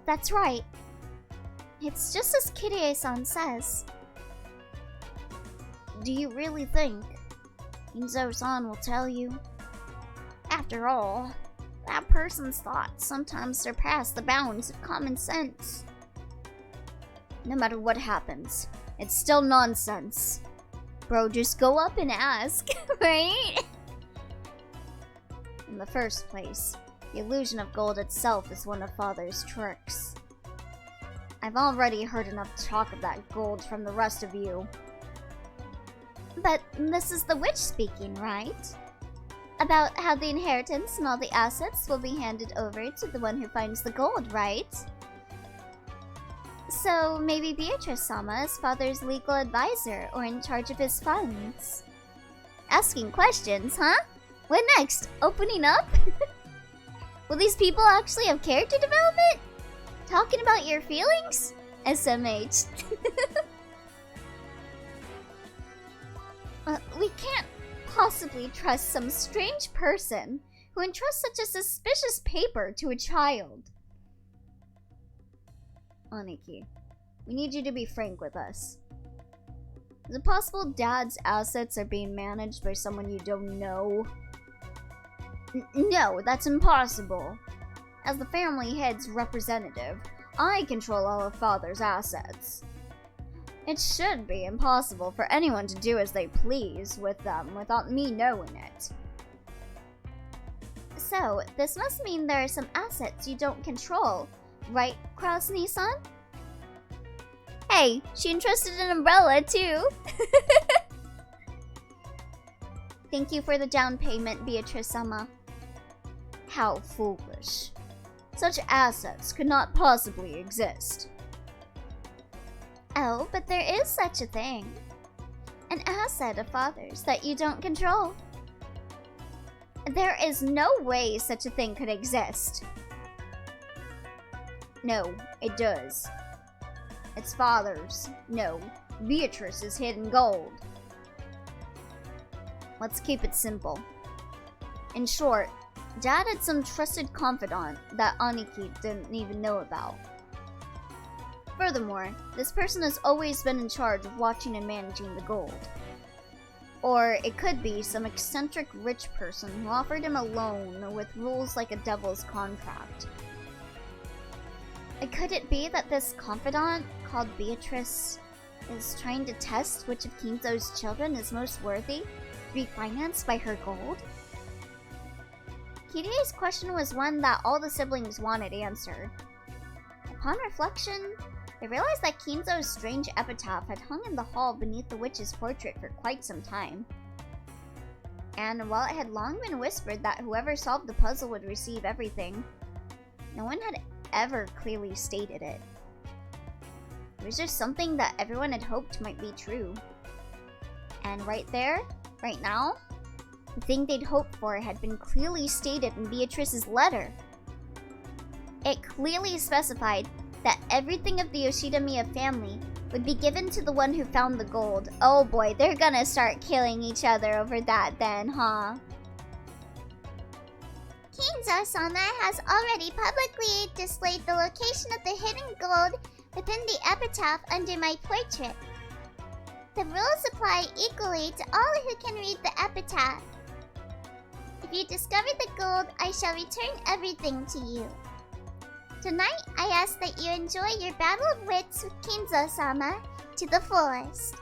That's right. It's just as Kirie-san says. Do you really think Kinzo-san will tell you? After all, that person's thoughts sometimes surpass the bounds of common sense. No matter what happens, it's still nonsense. Bro, just go up and ask, right? In the first place, the illusion of gold itself is one of Father's tricks. I've already heard enough talk of that gold from the rest of you. But this is the witch speaking, right? About how the inheritance and all the assets will be handed over to the one who finds the gold, right? So maybe Beatrice-sama is Father's legal advisor or in charge of his funds. Asking questions, huh? What next? Opening up? Will these people actually have character development? Talking about your feelings? SMH. We can't possibly trust some strange person who entrusts such a suspicious paper to a child. Aniki, we need you to be frank with us. Is it possible Dad's assets are being managed by someone you don't know? No, that's impossible. As the family head's representative, I control all of Father's assets. It should be impossible for anyone to do as they please with them without me knowing it. So, this must mean there are some assets you don't control, right, Krasny-san? Hey, she entrusted an umbrella too! Thank you for the down payment, Beatrice-sama. How foolish. Such assets could not possibly exist. Oh, but there is such a thing. An asset of Father's that you don't control. There is no way such a thing could exist. No, it does. It's Father's. No, Beatrice's hidden gold. Let's keep it simple. In short, Dad had some trusted confidant that Aniki didn't even know about. Furthermore, this person has always been in charge of watching and managing the gold. Or it could be some eccentric rich person who offered him a loan with rules like a devil's contract. Could it be that this confidant, called Beatrice, is trying to test which of Kinzo's children is most worthy to be financed by her gold? Kirie's question was one that all the siblings wanted answered. Upon reflection, they realized that Kinzo's strange epitaph had hung in the hall beneath the witch's portrait for quite some time. And while it had long been whispered that whoever solved the puzzle would receive everything, no one had ever clearly stated it. It was just something that everyone had hoped might be true. And right there, right now, the thing they'd hoped for had been clearly stated in Beatrice's letter. It clearly specified that everything of the Yoshida-miya family would be given to the one who found the gold. Oh boy, they're gonna start killing each other over that then, huh? Kinzo-sama has already publicly displayed the location of the hidden gold within the epitaph under my portrait. The rules apply equally to all who can read the epitaph. If you discover the gold, I shall return everything to you. Tonight, I ask that you enjoy your battle of wits with Kinzo-sama to the fullest.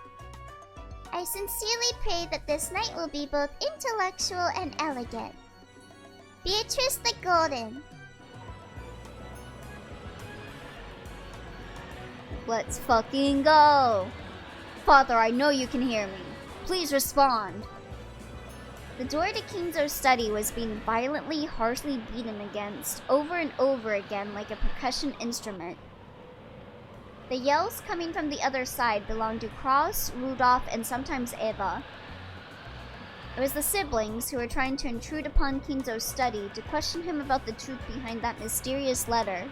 I sincerely pray that this night will be both intellectual and elegant. Beatrice the Golden. Let's fucking go! Father, I know you can hear me. Please respond. The door to Kinzo's study was being violently, harshly beaten against, over and over again like a percussion instrument. The yells coming from the other side belonged to Cross, Rudolph, and sometimes Eva. It was the siblings who were trying to intrude upon Kinzo's study to question him about the truth behind that mysterious letter.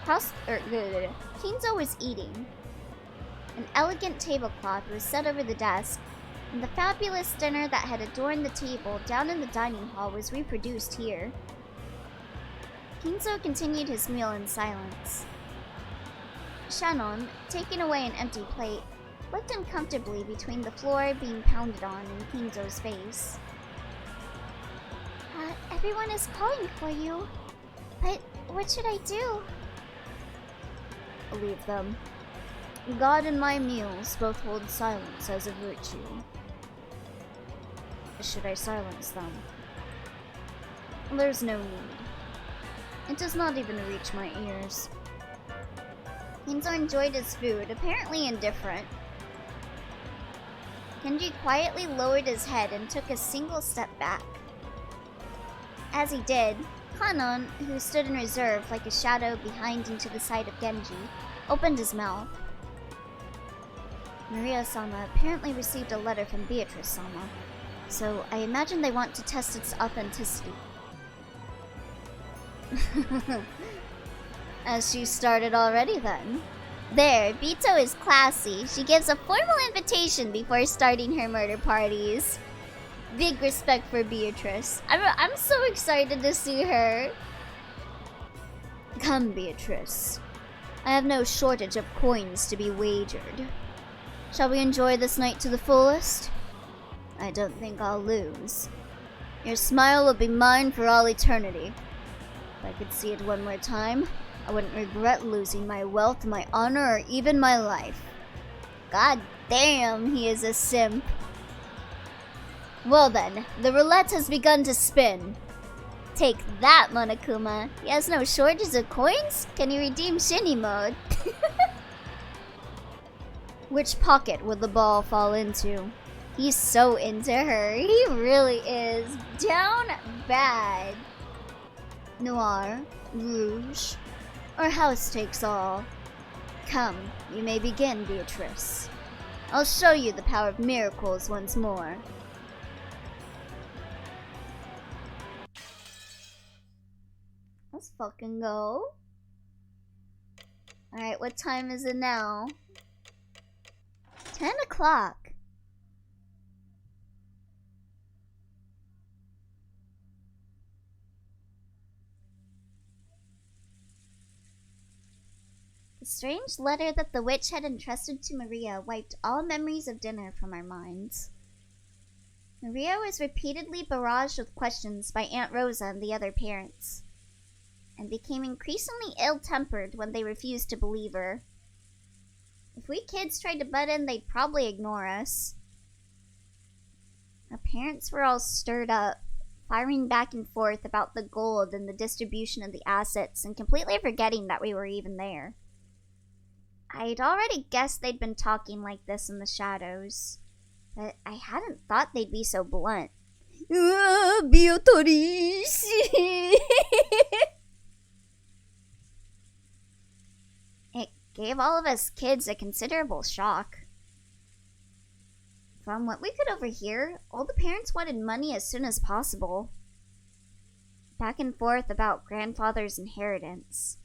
Kinzo was eating. An elegant tablecloth was set over the desk, and the fabulous dinner that had adorned the table down in the dining hall was reproduced here. Kinzo continued his meal in silence. Shannon, taking away an empty plate, looked uncomfortably between the floor being pounded on and Kinzo's face. Everyone is calling for you. But what should I do? Leave them. God and my meals both hold silence as a virtue. Should I silence them? There's no need. It does not even reach my ears. Kinzo enjoyed his food, apparently indifferent. Kenji quietly lowered his head and took a single step back. As he did, Kanon, who stood in reserve like a shadow behind and to the side of Genji, opened his mouth. Maria-sama apparently received a letter from Beatrice-sama, so I imagine they want to test its authenticity. As she started already then. There, Bito is classy. She gives a formal invitation before starting her murder parties. Big respect for Beatrice. I'm so excited to see her. Come, Beatrice. I have no shortage of coins to be wagered. Shall we enjoy this night to the fullest? I don't think I'll lose. Your smile will be mine for all eternity. If I could see it one more time, I wouldn't regret losing my wealth, my honor, or even my life. God damn, he is a simp. Well then, the roulette has begun to spin. Take that, Monokuma. He has no shortage of coins? Can you redeem Shinny mode? Which pocket would the ball fall into? He's so into her. He really is. Down bad. Noir, Rouge, or house takes all. Come, you may begin, Beatrice. I'll show you the power of miracles once more. Let's fucking go. Alright, what time is it now? 10 o'clock. The strange letter that the witch had entrusted to Maria wiped all memories of dinner from our minds. Maria was repeatedly barraged with questions by Aunt Rosa and the other parents, and became increasingly ill-tempered when they refused to believe her. If we kids tried to butt in, they'd probably ignore us. Our parents were all stirred up, firing back and forth about the gold and the distribution of the assets, and completely forgetting that we were even there. I'd already guessed they'd been talking like this in the shadows, but I hadn't thought they'd be so blunt. Beatrice! It gave all of us kids a considerable shock. From what we could overhear, all the parents wanted money as soon as possible. Back and forth about grandfather's inheritance.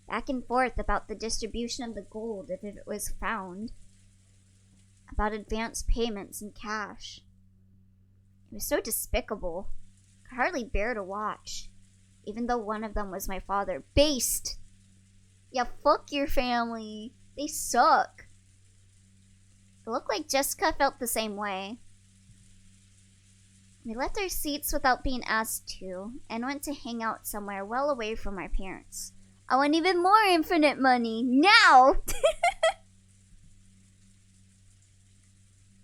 Back and forth about the distribution of the gold if it was found. About advance payments in cash. It was so despicable. I could hardly bear to watch. Even though one of them was my father. Based! Yeah, fuck your family. They suck. It looked like Jessica felt the same way. We left our seats without being asked to, and went to hang out somewhere well away from our parents. I want even more infinite money. Now!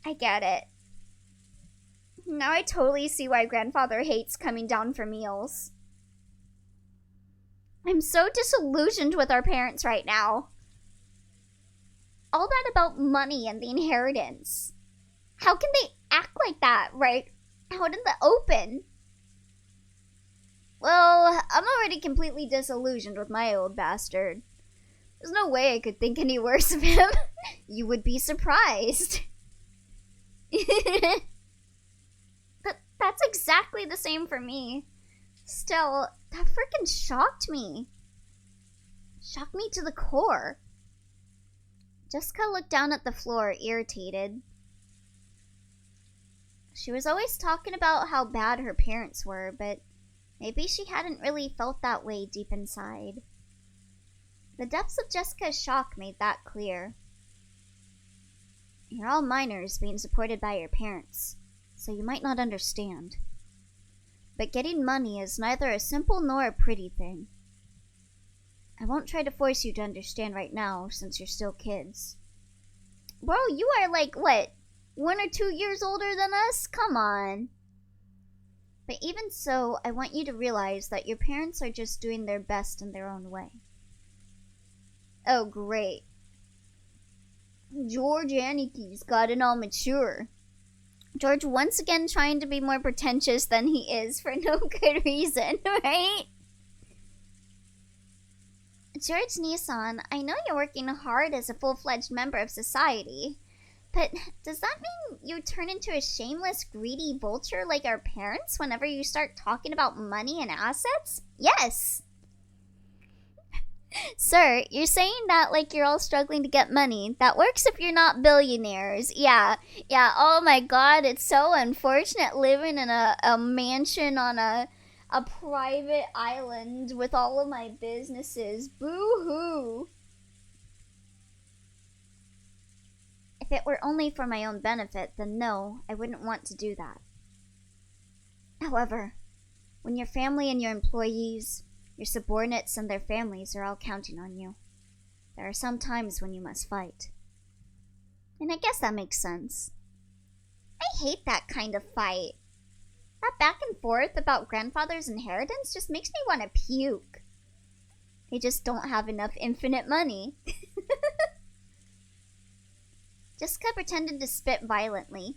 I get it. Now I totally see why grandfather hates coming down for meals. I'm so disillusioned with our parents right now. All that about money and the inheritance. How can they act like that right out in the open? Well, I'm already completely disillusioned with my old bastard. There's no way I could think any worse of him. You would be surprised. That's exactly the same for me. Still, that freaking shocked me. Shocked me to the core. Jessica looked down at the floor, irritated. She was always talking about how bad her parents were, but maybe she hadn't really felt that way deep inside. The depths of Jessica's shock made that clear. You're all minors being supported by your parents, so you might not understand. But getting money is neither a simple nor a pretty thing. I won't try to force you to understand right now, since you're still kids. Bro, you are like, what, 1 or 2 years older than us? Come on. But even so, I want you to realize that your parents are just doing their best in their own way. Oh, great. George Aniki's got it all mature. George once again trying to be more pretentious than he is for no good reason, right? George Nissan, I know you're working hard as a full-fledged member of society, but does that mean you turn into a shameless, greedy vulture like our parents whenever you start talking about money and assets? Yes! Sir, you're saying that like you're all struggling to get money. That works if you're not billionaires. Yeah, oh my god, it's so unfortunate living in a mansion on a private island with all of my businesses. Boo-hoo! If it were only for my own benefit, then no, I wouldn't want to do that. However, when your family and your employees, your subordinates and their families are all counting on you, there are some times when you must fight. And I guess that makes sense. I hate that kind of fight. That back and forth about grandfather's inheritance just makes me want to puke. They just don't have enough infinite money. Jessica pretended to spit violently.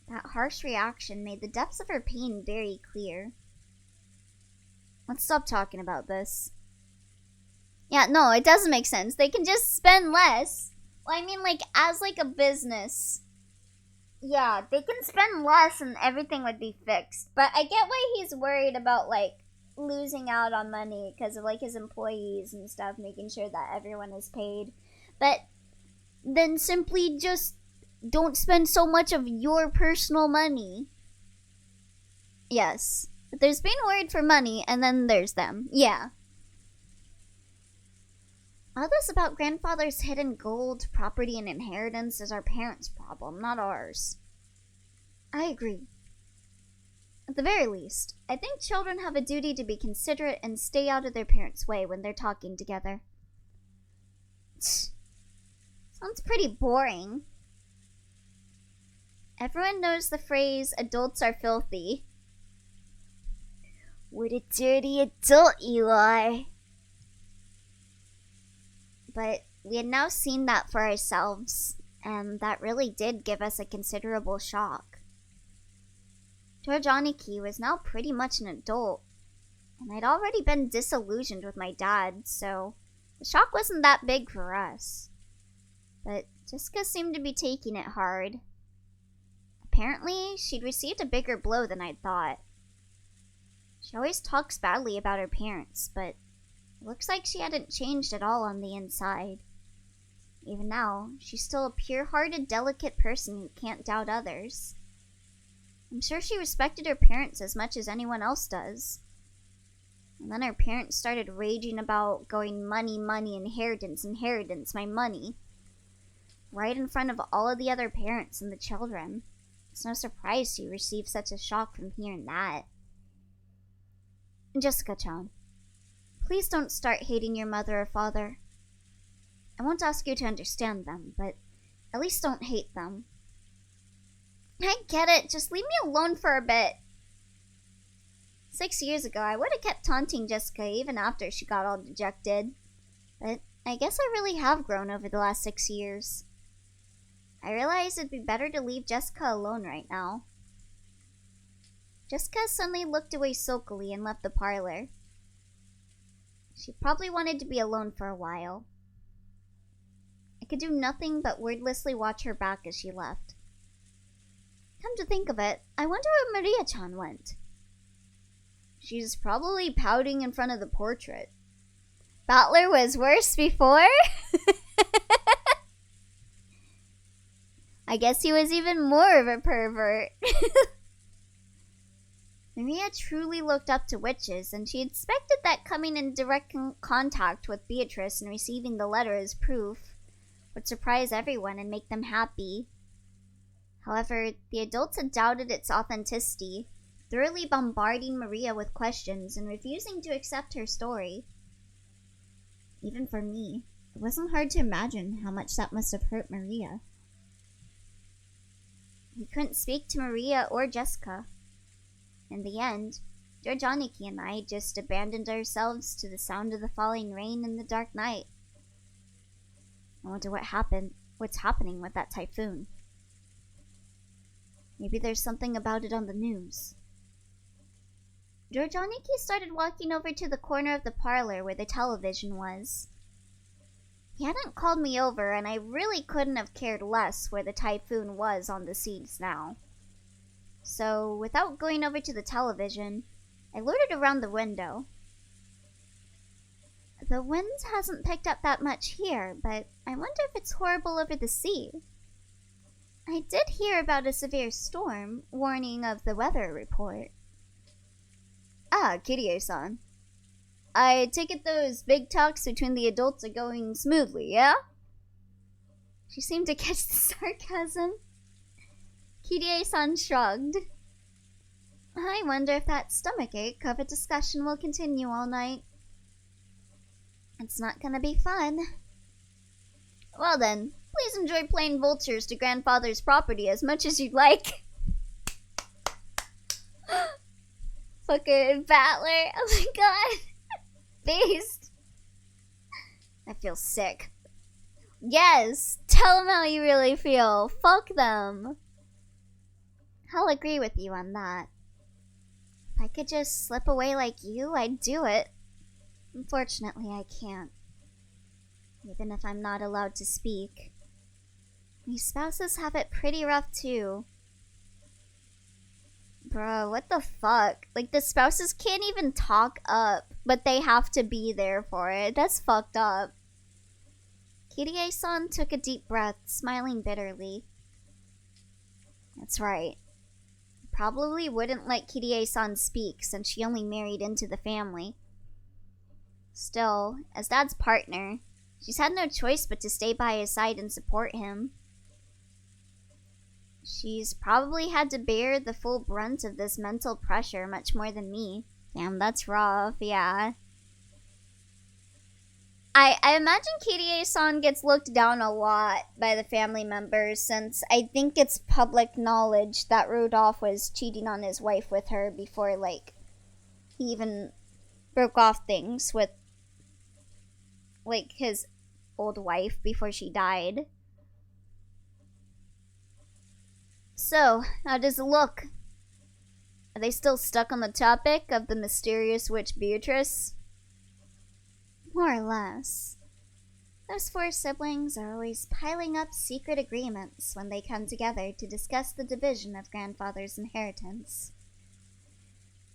That harsh reaction made the depths of her pain very clear. Let's stop talking about this. Yeah, no, it doesn't make sense. They can just spend less. Well, I mean, like, as, like, a business. Yeah, they can spend less and everything would be fixed. But I get why he's worried about, like, losing out on money because of, like, his employees and stuff, making sure that everyone is paid. But then simply just don't spend so much of your personal money. Yes. But there's being worried for money, and then there's them. Yeah. All this about grandfather's hidden gold, property, and inheritance is our parents' problem, not ours. I agree. At the very least, I think children have a duty to be considerate and stay out of their parents' way when they're talking together. Sounds pretty boring. Everyone knows the phrase, adults are filthy. What a dirty adult you are. But we had now seen that for ourselves, and that really did give us a considerable shock. George Aniki was now pretty much an adult, and I'd already been disillusioned with my dad, so the shock wasn't that big for us. But Jessica seemed to be taking it hard. Apparently, she'd received a bigger blow than I'd thought. She always talks badly about her parents, but it looks like she hadn't changed at all on the inside. Even now, she's still a pure-hearted, delicate person who can't doubt others. I'm sure she respected her parents as much as anyone else does. And then her parents started raging about going money, inheritance, my money. Right in front of all of the other parents and the children. It's no surprise she received such a shock from hearing that. Jessica-chan, please don't start hating your mother or father. I won't ask you to understand them, but at least don't hate them. I get it, just leave me alone for a bit. 6 years ago, I would have kept taunting Jessica even after she got all dejected. But I guess I really have grown over the last 6 years. I realized it'd be better to leave Jessica alone right now. Jessica suddenly looked away sulkily and left the parlor. She probably wanted to be alone for a while. I could do nothing but wordlessly watch her back as she left. Come to think of it, I wonder where Maria-chan went. She's probably pouting in front of the portrait. Battler was worse before? I guess he was even more of a pervert. Maria truly looked up to witches, and she expected that coming in direct contact with Beatrice and receiving the letter as proof would surprise everyone and make them happy. However, the adults had doubted its authenticity, thoroughly bombarding Maria with questions and refusing to accept her story. Even for me, it wasn't hard to imagine how much that must have hurt Maria. We couldn't speak to Maria or Jessica. In the end, Georgianiki and I just abandoned ourselves to the sound of the falling rain in the dark night. I wonder what's happening with that typhoon. Maybe there's something about it on the news. Georgianiki started walking over to the corner of the parlor where the television was. He hadn't called me over, and I really couldn't have cared less where the typhoon was on the scenes now. So, without going over to the television, I loitered around the window. The wind hasn't picked up that much here, but I wonder if it's horrible over the sea. I did hear about a severe storm, warning of the weather report. Ah, Kirie-san. I take it those big talks between the adults are going smoothly, yeah? She seemed to catch the sarcasm. Kirie-san shrugged. I wonder if that stomachache of a discussion will continue all night. It's not gonna be fun. Well then, please enjoy playing vultures to grandfather's property as much as you'd like. Fucking battler. Oh my god. Beast. I feel sick. Yes, tell them how you really feel. Fuck them. I'll agree with you on that. If I could just slip away like you, I'd do it. Unfortunately, I can't. Even if I'm not allowed to speak. My spouses have it pretty rough too. Bro, what the fuck? Like, the spouses can't even talk up, but they have to be there for it. That's fucked up. Kirie-san took a deep breath, smiling bitterly. That's right. Probably wouldn't let Kirie-san speak since she only married into the family. Still, as Dad's partner, she's had no choice but to stay by his side and support him. She's probably had to bear the full brunt of this mental pressure much more than me. Damn, that's rough, yeah. I imagine Kirie-san gets looked down a lot by the family members since I think it's public knowledge that Rudolph was cheating on his wife with her before, like, he even broke off things with, like, his old wife before she died. So, how does it look? Are they still stuck on the topic of the mysterious witch Beatrice? More or less. Those four siblings are always piling up secret agreements when they come together to discuss the division of grandfather's inheritance.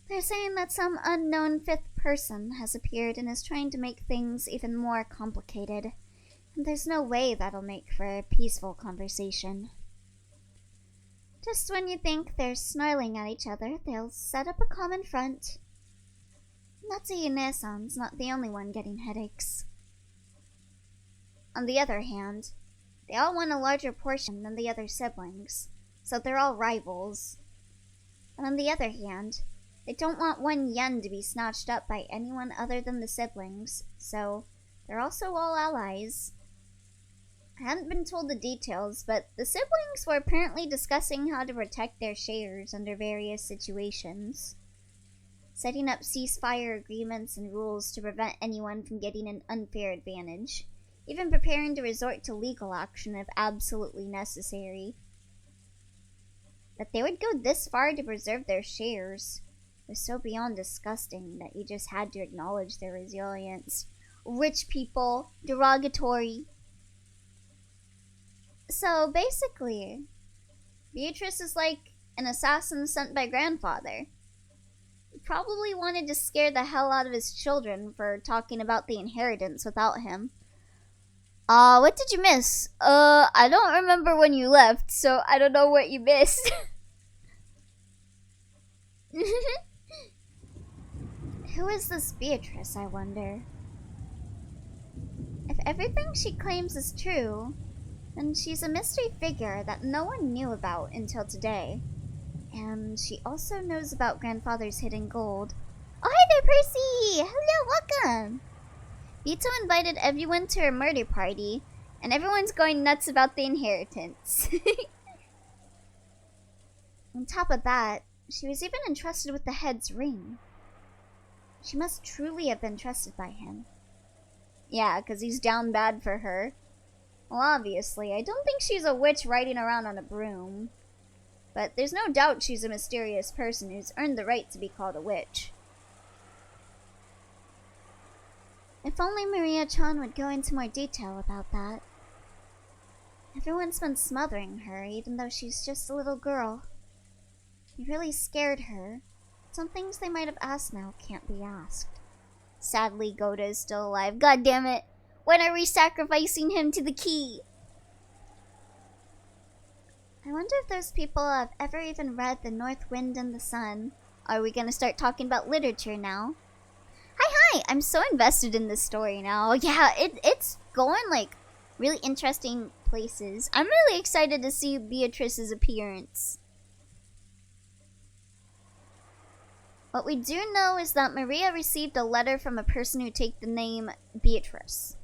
They're saying that some unknown fifth person has appeared and is trying to make things even more complicated, and there's no way that'll make for a peaceful conversation. Just when you think they're snarling at each other, they'll set up a common front. Natsuhine-san's not the only one getting headaches. On the other hand, they all want a larger portion than the other siblings, so they're all rivals. And on the other hand, they don't want one yen to be snatched up by anyone other than the siblings, so they're also all allies. I hadn't been told the details, but the siblings were apparently discussing how to protect their shares under various situations. Setting up ceasefire agreements and rules to prevent anyone from getting an unfair advantage, even preparing to resort to legal action if absolutely necessary. That they would go this far to preserve their shares was so beyond disgusting that you just had to acknowledge their resilience. Rich people, derogatory. So basically, Beatrice is like an assassin sent by grandfather. He probably wanted to scare the hell out of his children for talking about the inheritance without him. What did you miss? I don't remember when you left, so I don't know what you missed. Who is this Beatrice, I wonder? If everything she claims is true, then she's a mystery figure that no one knew about until today. And she also knows about Grandfather's hidden gold. Oh, hi there, Percy! Hello, welcome! Vito invited everyone to her murder party, and everyone's going nuts about the inheritance. On top of that, she was even entrusted with the head's ring. She must truly have been trusted by him. Yeah, because he's down bad for her. Well, obviously, I don't think she's a witch riding around on a broom. But there's no doubt she's a mysterious person who's earned the right to be called a witch. If only Maria-chan would go into more detail about that. Everyone's been smothering her, even though she's just a little girl. It really scared her. Some things they might have asked now can't be asked. Sadly, Goda is still alive. God damn it! When are we sacrificing him to the key? I wonder if those people have ever even read The North Wind and the Sun. Are we gonna start talking about literature now? Hi! I'm so invested in this story now. Yeah, it's going like really interesting places. I'm really excited to see Beatrice's appearance. What we do know is that Maria received a letter from a person who takes the name Beatrice.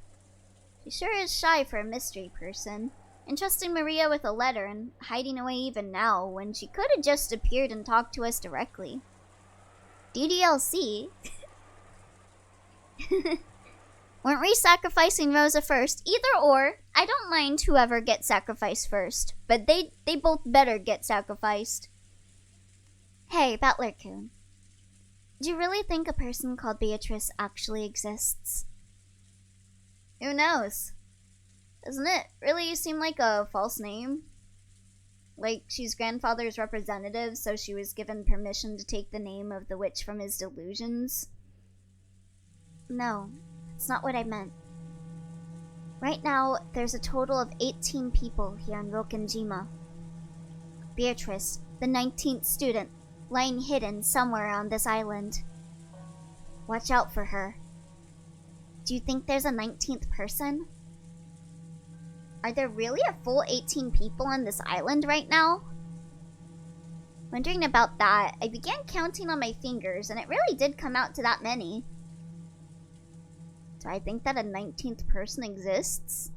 She sure is shy for a mystery person, entrusting Maria with a letter and hiding away even now when she could have just appeared and talked to us directly. DDLC? Weren't we sacrificing Rosa first? Either or, I don't mind whoever gets sacrificed first, but they both better get sacrificed. Hey, Butler-kun. Do you really think a person called Beatrice actually exists? Who knows? Doesn't it really seem like a false name? Like she's grandfather's representative, so she was given permission to take the name of the witch from his delusions? No, that's not what I meant. Right now, there's a total of 18 people here in Rokenjima. Beatrice, the 19th student, lying hidden somewhere on this island. Watch out for her. Do you think there's a 19th person? Are there really a full 18 people on this island right now? Wondering about that, I began counting on my fingers, and it really did come out to that many. Do I think that a 19th person exists?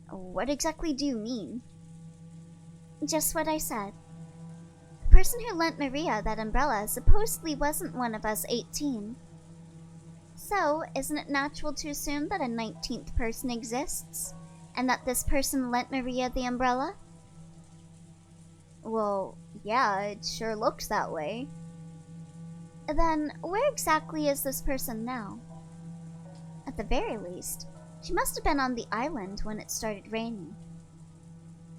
What exactly do you mean? Just what I said. The person who lent Maria that umbrella supposedly wasn't one of us 18. So, isn't it natural to assume that a 19th person exists? And that this person lent Maria the umbrella? Well, yeah, it sure looks that way. Then, where exactly is this person now? At the very least, she must have been on the island when it started raining.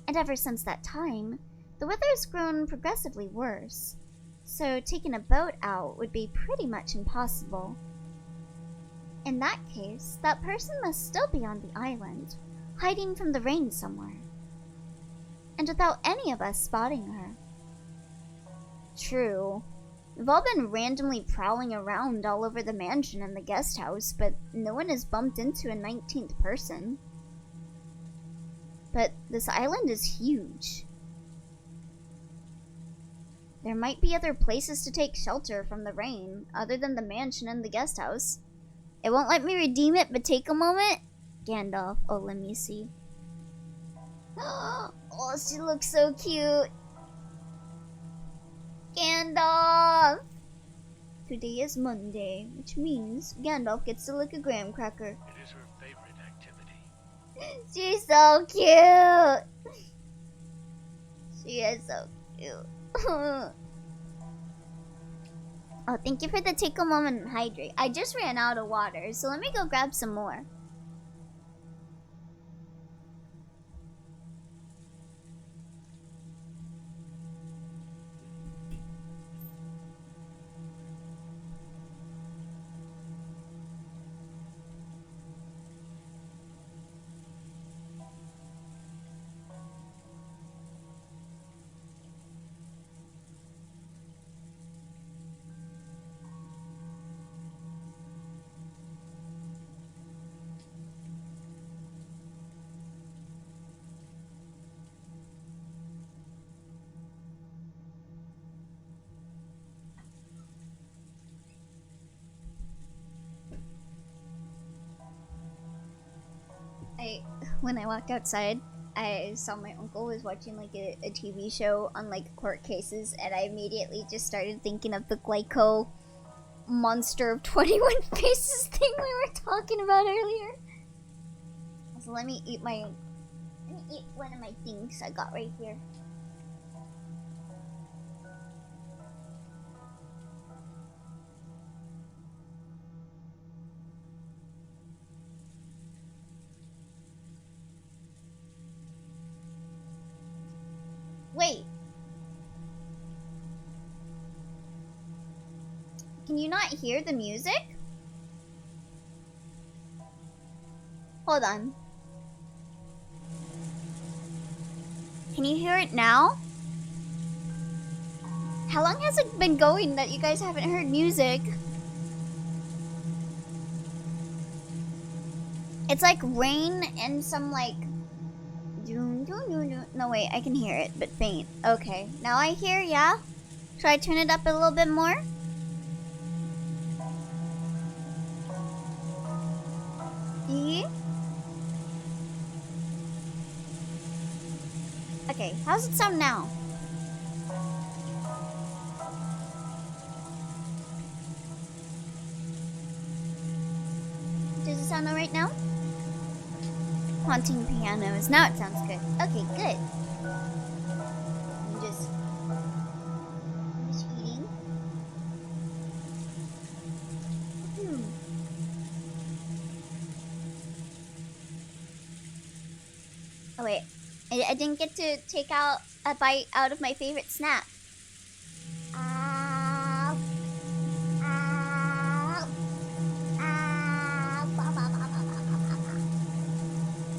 And ever since that time, the weather's grown progressively worse, so taking a boat out would be pretty much impossible. In that case, that person must still be on the island, hiding from the rain somewhere. And without any of us spotting her. True. We've all been randomly prowling around all over the mansion and the guest house, but no one has bumped into a 19th person. But this island is huge. There might be other places to take shelter from the rain, other than the mansion and the guest house. It won't let me redeem it, but take a moment. Gandalf, oh, let me see. Oh, she looks so cute. Gandalf! Today is Monday, which means Gandalf gets to lick a graham cracker. It is her favorite activity. She's so cute! She is so cute. Oh, thank you for the take a moment and hydrate. I just ran out of water, so let me go grab some more. when I walked outside, I saw my uncle was watching like a TV show on like court cases, and I immediately just started thinking of the Glyco monster of 21 faces thing we were talking about earlier. So let me eat one of my things I got right here. Wait. Can you not hear the music? Hold on. Can you hear it now? How long has it been going that you guys haven't heard music? It's like rain and some like... No, wait, I can hear it, but faint. Okay, now I hear, yeah? Should I turn it up a little bit more? Yeah? Okay, how's it sound now? Does it sound alright now? Haunting pianos. Now it sounds good. Okay, good. I'm just eating. Oh wait, I didn't get to take out a bite out of my favorite snack.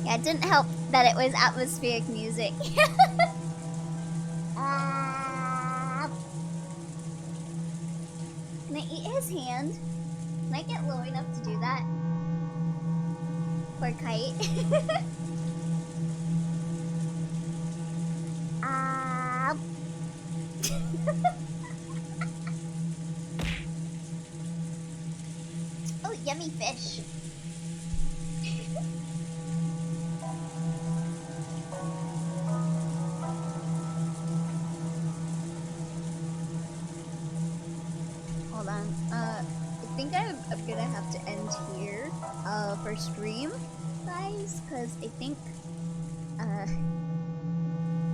Yeah, it didn't help that it was atmospheric music. Can I eat his hand? Can I get low enough to do that? Poor kite. Oh, yummy fish. Hold on. I think I'm gonna have to end here for stream, guys, because I think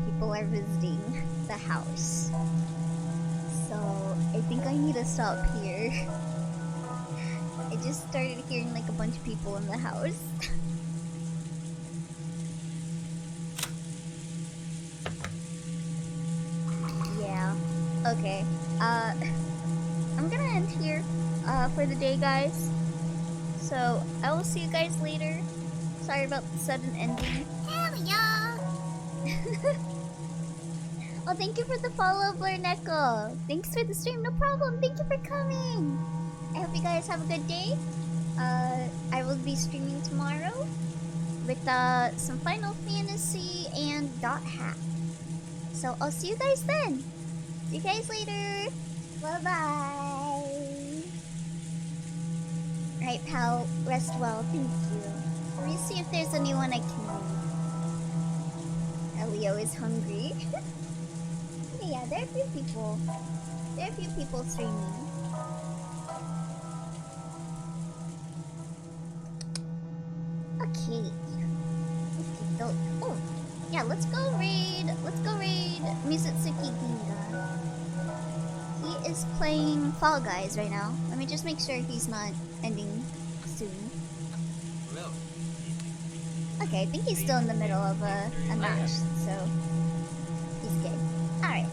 people are visiting the house. So I think I need to stop here. I just started hearing like a bunch of people in the house. Yeah. Okay. I'm gonna end here for the day, guys. So I will see you guys later. Sorry about the sudden ending. Hell yeah! Oh, thank you for the follow, Blurneko. Thanks for the stream, no problem. Thank you for coming. I hope you guys have a good day. I will be streaming tomorrow with some Final Fantasy and Dot Hack. So I'll see you guys then. See you guys later. Bye bye. Alright, pal. Rest well. Thank you. Let me see if there's anyone I can read. Elio is hungry. Yeah, there are a few people. There are a few people streaming. Okay. Oh, yeah, let's go raid Mizutsuki Ginga. He is playing Fall Guys right now. Let me just make sure he's not ending soon. Okay, I think he's still in the middle of a match, so he's good. Alright.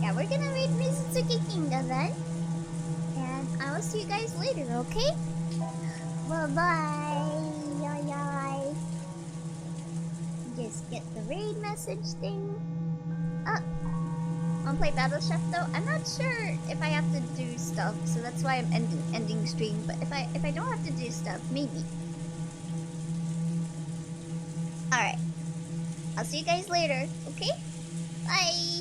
Yeah, we're gonna raid Mizutsuki Ginga then. And I will see you guys later, okay? Bye-bye. Yay. Just get the raid message thing. Wanna play Battle Chef though? I'm not sure if I have to do stuff, so that's why I'm ending stream. But if I don't have to do stuff, maybe. Alright. I'll see you guys later, okay? Bye!